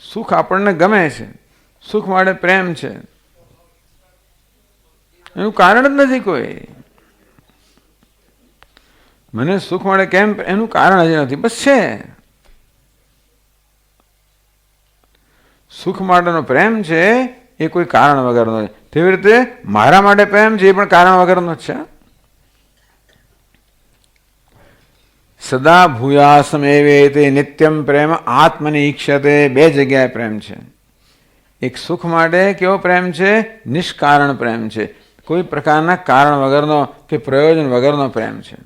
સુખ આપણને ગમે છે, સુખ માટે પ્રેમ છે, એનું કારણ જ નથી કોઈ. મને સુખ મળે કેમ, એનું કારણ હજી નથી, બસ છે. સુખ માટેનો પ્રેમ છે એ કોઈ કારણ વગરનો છે. તેવી રીતે મારા માટે પ્રેમ છે એ પણ કારણ વગરનો જ છે. સદા ભૂયાસમેવેતે નિત્યમ પ્રેમ આત્મને ઈક્ષતે. બે જગ્યાએ પ્રેમ છે. એક સુખ માટે કેવો પ્રેમ છે? નિષ્કારણ પ્રેમ છે, કોઈ પ્રકારના કારણ વગરનો કે પ્રયોજન વગરનો પ્રેમ છે.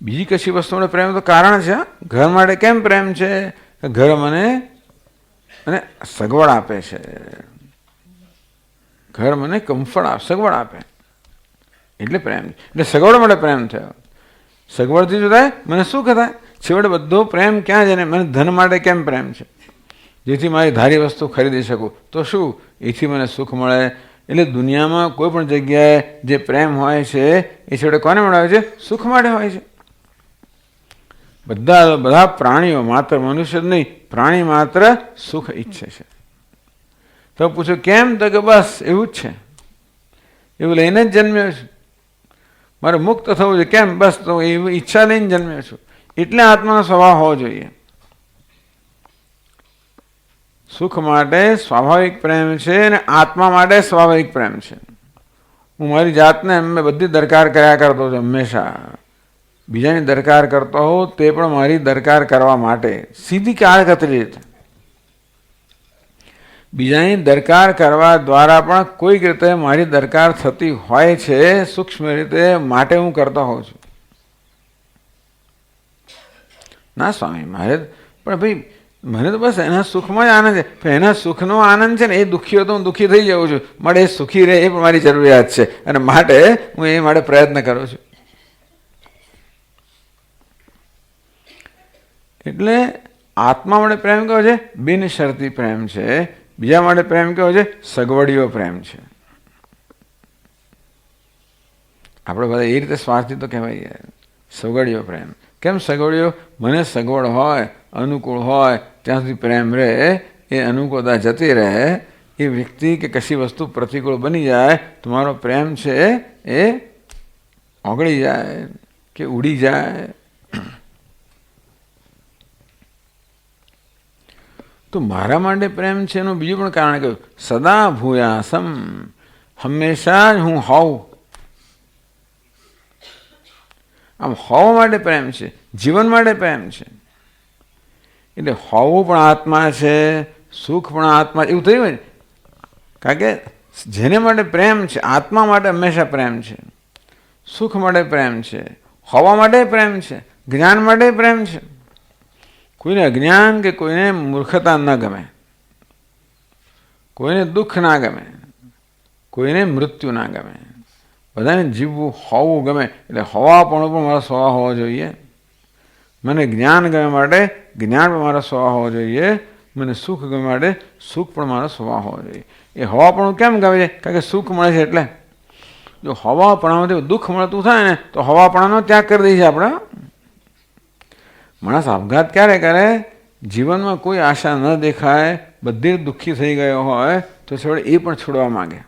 બીજી કશી વસ્તુનો પ્રેમ તો કારણ છે. ઘર માટે કેમ પ્રેમ છે? ઘર મને સગવડ આપે છે, ઘર મને કમ્ફર્ટ સગવડ આપે એટલે પ્રેમ. એટલે સગવડ માટે પ્રેમ થયો. સગવડથી શું થાય? મને સુખ થાય. છેવટે બધો પ્રેમ ક્યાં છે? ને મને ધન માટે કેમ પ્રેમ છે? જેથી મારી ધારી વસ્તુ ખરીદી શકું. તો શું એથી મને સુખ મળે? એટલે દુનિયામાં કોઈ પણ જગ્યાએ જે પ્રેમ હોય છે એ છેવટે કોને મળે છે? સુખ માટે હોય છે. બધા પ્રાણીઓ, માત્ર મનુષ્ય જ નહીં, પ્રાણી માત્ર સુખ ઈચ્છે છે. તો પૂછ્યું કેમ? તો કે બસ એવું જ છે, એવું લઈને જ જન્મ્યો છું, મારે મુક્ત થવું છે. કેમ? બસ તો એવી ઈચ્છા લઈને જન્મ્યો છું. એટલે આત્માનો સ્વભાવ હોવો જોઈએ. સુખ માટે સ્વાભાવિક પ્રેમ છે અને આત્મા માટે સ્વાભાવિક પ્રેમ છે. હું મારી જાતને બધી દરકાર કર્યા કરતો છું, હંમેશા બીજાની દરકાર કરતો હોઉં તે પણ મારી દરકાર કરવા માટે, સીધી કાળકતરી રીતે. બીજાની દરકાર કરવા દ્વારા પણ કોઈક રીતે મારી દરકાર થતી હોય છે, સૂક્ષ્મ રીતે, માટે હું કરતો હોઉં છું. ના સ્વામી, મારે પણ ભાઈ મને તો બસ એના સુખમાં જ આનંદ છે. એના સુખનો આનંદ છે ને, એ દુઃખી હોય તો હું દુઃખી થઈ જાઉં છું, માટે એ સુખી રહે એ પણ મારી જરૂરિયાત છે, અને માટે હું એ માટે પ્રયત્ન કરું છું. એટલે આત્મા માટે પ્રેમ કેવો છે? બિનશરતી પ્રેમ છે. બીજા માટે પ્રેમ કેવો છે? સગવડીયો પ્રેમ છે. આપણે બધા એ રીતે સ્વાર્થી તો કહેવાય, સગવડીયો પ્રેમ. કેમ સગવડીયો? મને સગવડ હોય, અનુકૂળ હોય ત્યાં સુધી પ્રેમ રહે, એ અનુકૂળતા જતી રહે, એ વ્યક્તિ કે કશી વસ્તુ પ્રતિકૂળ બની જાય તો મારો પ્રેમ છે એ ઓગળી જાય કે ઉડી જાય. તો મારા માટે પ્રેમ છે એનું બીજું પણ કારણ કહ્યું, સદા ભૂયાસમ, હંમેશા જ હું હોઉં. આમ હોવા માટે પ્રેમ છે, જીવન માટે પ્રેમ છે. એટલે હોવું પણ આત્મા છે, સુખ પણ આત્મા, એવું થયું હોય ને. કારણ કે જેને માટે પ્રેમ છે, આત્મા માટે હંમેશા પ્રેમ છે, સુખ માટે પ્રેમ છે, હોવા માટે પ્રેમ છે, જ્ઞાન માટે પ્રેમ છે. કોઈને અજ્ઞાન કે કોઈને મૂર્ખતા ન ગમે, કોઈને દુઃખ ના ગમે, કોઈને મૃત્યુ ના ગમે. બધાને જીવવું, હોવું ગમે. એટલે હોવાપણું પણ મારો સ્વભાવ હોવો જોઈએ. મને જ્ઞાન ગમે માટે જ્ઞાન પણ મારો સ્વભાવ હોવો જોઈએ. મને સુખ ગમે માટે સુખ પણ મારો સ્વભાવ હોવો જોઈએ. એ હોવાપણું કેમ ગમે છે? કારણ કે સુખ મળે છે એટલે. જો હવાપણામાંથી દુઃખ મળતું થાય ને તો હવાપણાનો ત્યાગ કરી દઈએ આપણે. માણસ આપઘાત ક્યારે કરે? જીવનમાં કોઈ આશા ન દેખાય, બધી દુઃખી થઈ ગયો હોય તો છેવટે એ પણ છોડવા માંગે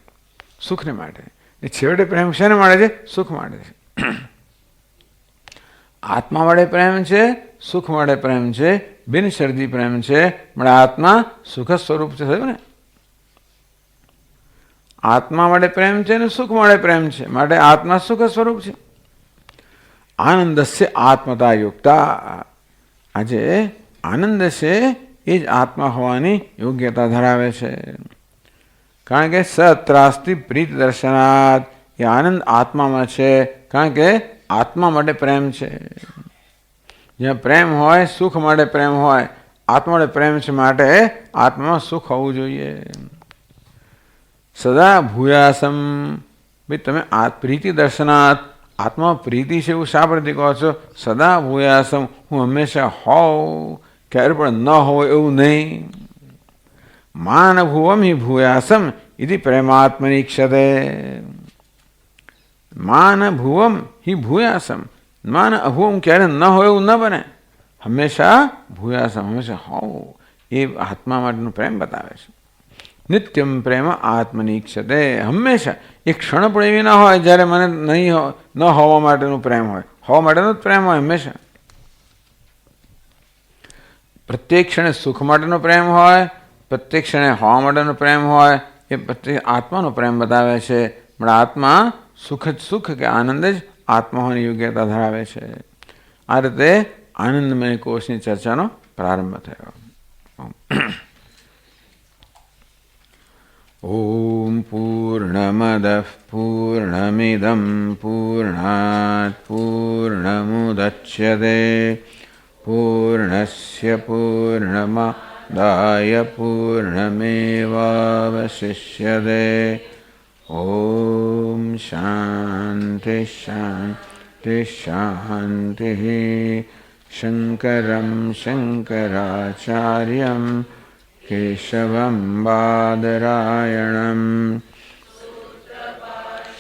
સુખને માટે. એ છેવટે પ્રેમ શેને માટે છે? સુખ માટે છે. આત્મા માટે પ્રેમ છે, સુખ માટે પ્રેમ છે, બિનશરતી પ્રેમ છે. પણ આત્મા સુખ સ્વરૂપ છે, થયું ને? આત્મા માટે પ્રેમ છે અને સુખ માટે પ્રેમ છે, માટે આત્મા સુખ સ્વરૂપ છે. આનંદસ્ય આત્મતા યુક્તા. આજે આનંદ છે એ જ આત્મા હોવાની યોગ્યતા ધરાવે છે. કારણ કે સત્રાસ્તિ પ્રીત દર્શનાત, એ આનંદ આત્મામાં છે. કારણ કે આત્મા માટે પ્રેમ છે. જ્યાં પ્રેમ હોય, સુખ માટે પ્રેમ હોય, આત્મા માટે પ્રેમ છે, માટે આત્મામાં સુખ હોવું જોઈએ. સદા ભૂયાસમ, ભાઈ તમે પ્રીતિ દર્શનાત, આત્મા પ્રીતિ છે એવું શા પરથી કહો છો? સદા ભૂયાસમ, હું હંમેશા હોઉં, ક્યારે પણ ન હોય એવું નહીં. માન ભુવમ હિ ભૂયાસમ ઇતિ પ્રેમાત્મની ક્ષતે. માન ભુવમ હિ ભૂયાસમ, માન અભુવમ, ક્યારે ન હોય એવું ન બને. હંમેશા ભૂયાસમ, હંમેશા હોવું, એ આત્મા માટેનું પ્રેમ બતાવે છે. નિત્યમ પ્રેમ આત્મનીક્ષતે, હંમેશા એક ક્ષણ પણ એવી ના હોય જ્યારે મને ન હોવા માટેનું પ્રેમ હોય. હોવા માટેનો જ પ્રેમ હોય હંમેશા. પ્રત્યેક ક્ષણે સુખ માટેનો પ્રેમ હોય, પ્રત્યેક ક્ષણે હોવા માટેનો પ્રેમ હોય. એ પ્રત્યેક આત્માનો પ્રેમ બતાવે છે. પણ આત્મા સુખ જ સુખ કે આનંદ જ આત્મા હોવાની યોગ્યતા ધરાવે છે. આ રીતે આનંદમય કોષની ચર્ચાનો પ્રારંભ થયો. ઓમ પૂર્ણમદઃ પૂર્ણમિદં પૂર્ણાત પૂર્ણમુદચ્યતે પૂર્ણસ્ય પૂર્ણમાદાય પૂર્ણમેવાવશિષ્યતે. ઓમ શાંતિ શાંતિ શાંતિ. શંકરં શંકરાચાર્યં કેશવં બાદરાયણં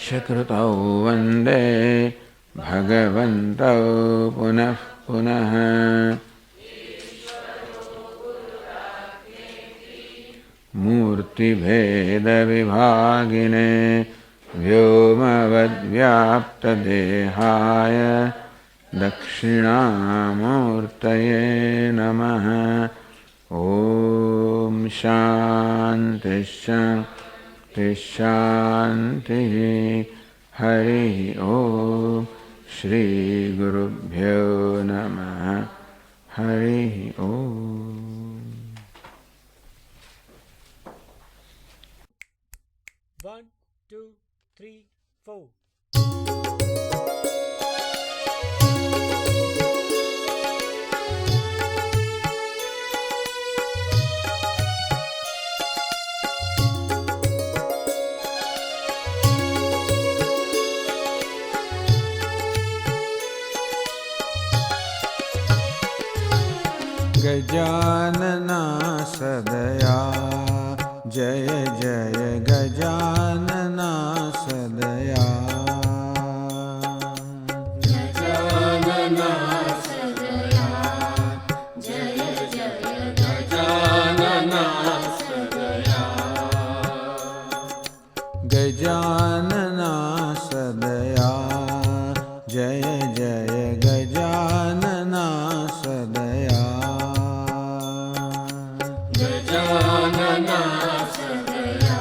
શક્રુતૌ વંદે ભગવन्तૌ પુનઃ पुनः मूर्तिभेदविभागिने व्योमवद्व्याप्तदेहाय दक्षिणामूर्तये नमः। ॐ शान्ति शान्ति शान्तिः। हरिः ॐ श्रीगुरुभ्यो नमः। हरिः ॐ। 1, 2, 3, 4. गजानना सदया जय जय गजानना सदया। गजानना सदया जय जय गजानना सदया। गजानना सदया जय जय गजानना सदया। गजानना सदया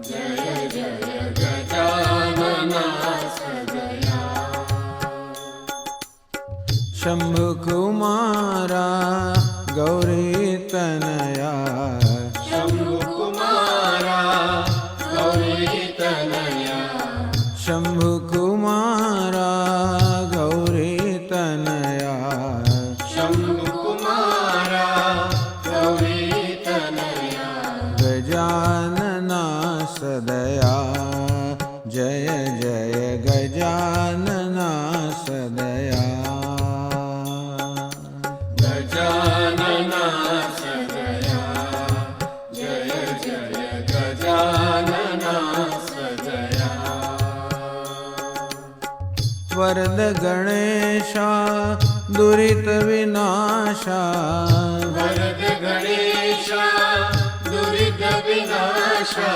जय जय गजानना सदया। शंभु कुमारा गौरी तनया। शंभु कुमारा गौरी तनया। शंभु कुमारा गौरी तनया। शंभु कुमारा गौरी तनया। गजानना सदया जय जय गजानना सदया। गजानना सदया जय जय गजानना सदया। वरद गणेशा दुरित विनाशा। वरद गणेशा दुरित विनाशा।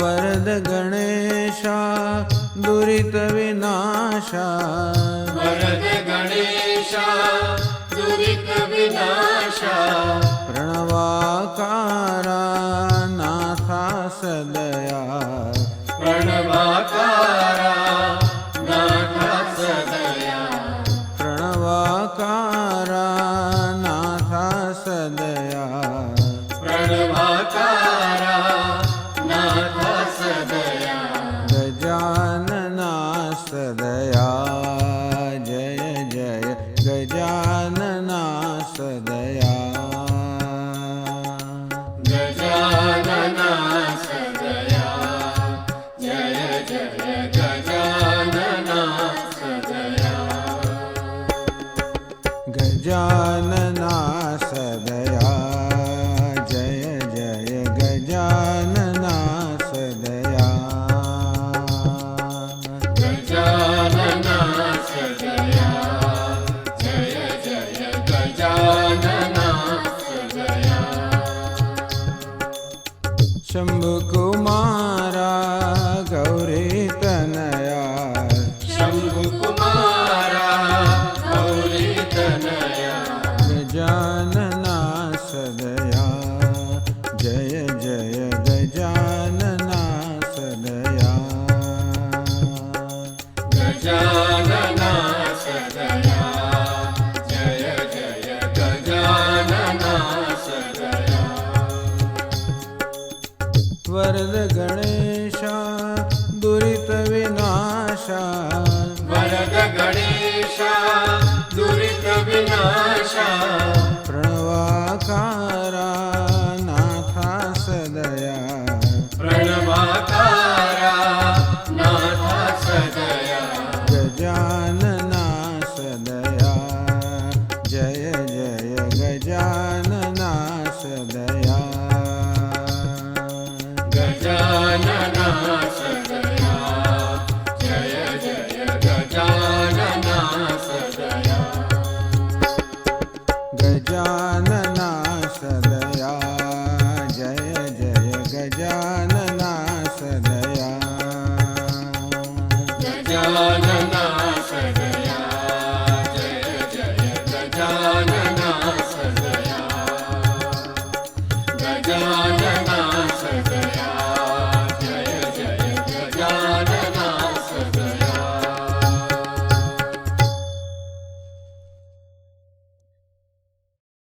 वरद गणेशा दुरित विनाशा। वरद गणेशा दुरित विनाशा। प्रणवाकारा नाथा सदया। प्रणवाकारा नाथ सदया। प्रणवाकारा नाथा सदया। प्रणवाकारा नाथ सदया। गजानना सदया जय जय गजानना सदया। गजानना सदया जय जय गजानना सदया। गजानना सदया जय जय गजानना सदया। गजानना सदया जय जय गजानना सदया। शंभु कुमारा गौरी तनया। शंभु कुमारा गौरी तनया। गजानना सदया जय जय गजानना सदया। गजानना सदया जय जय गजानना सदया। वरद गणेशा दुरित विनाशा। वरद गणेशा दुरित विनाशा। प्रणवाकारा नाथा सदया। प्रणवाकारा नाथ सदया। गजानना सदया जय जय गजानना सदया। गजानना ગણરાજ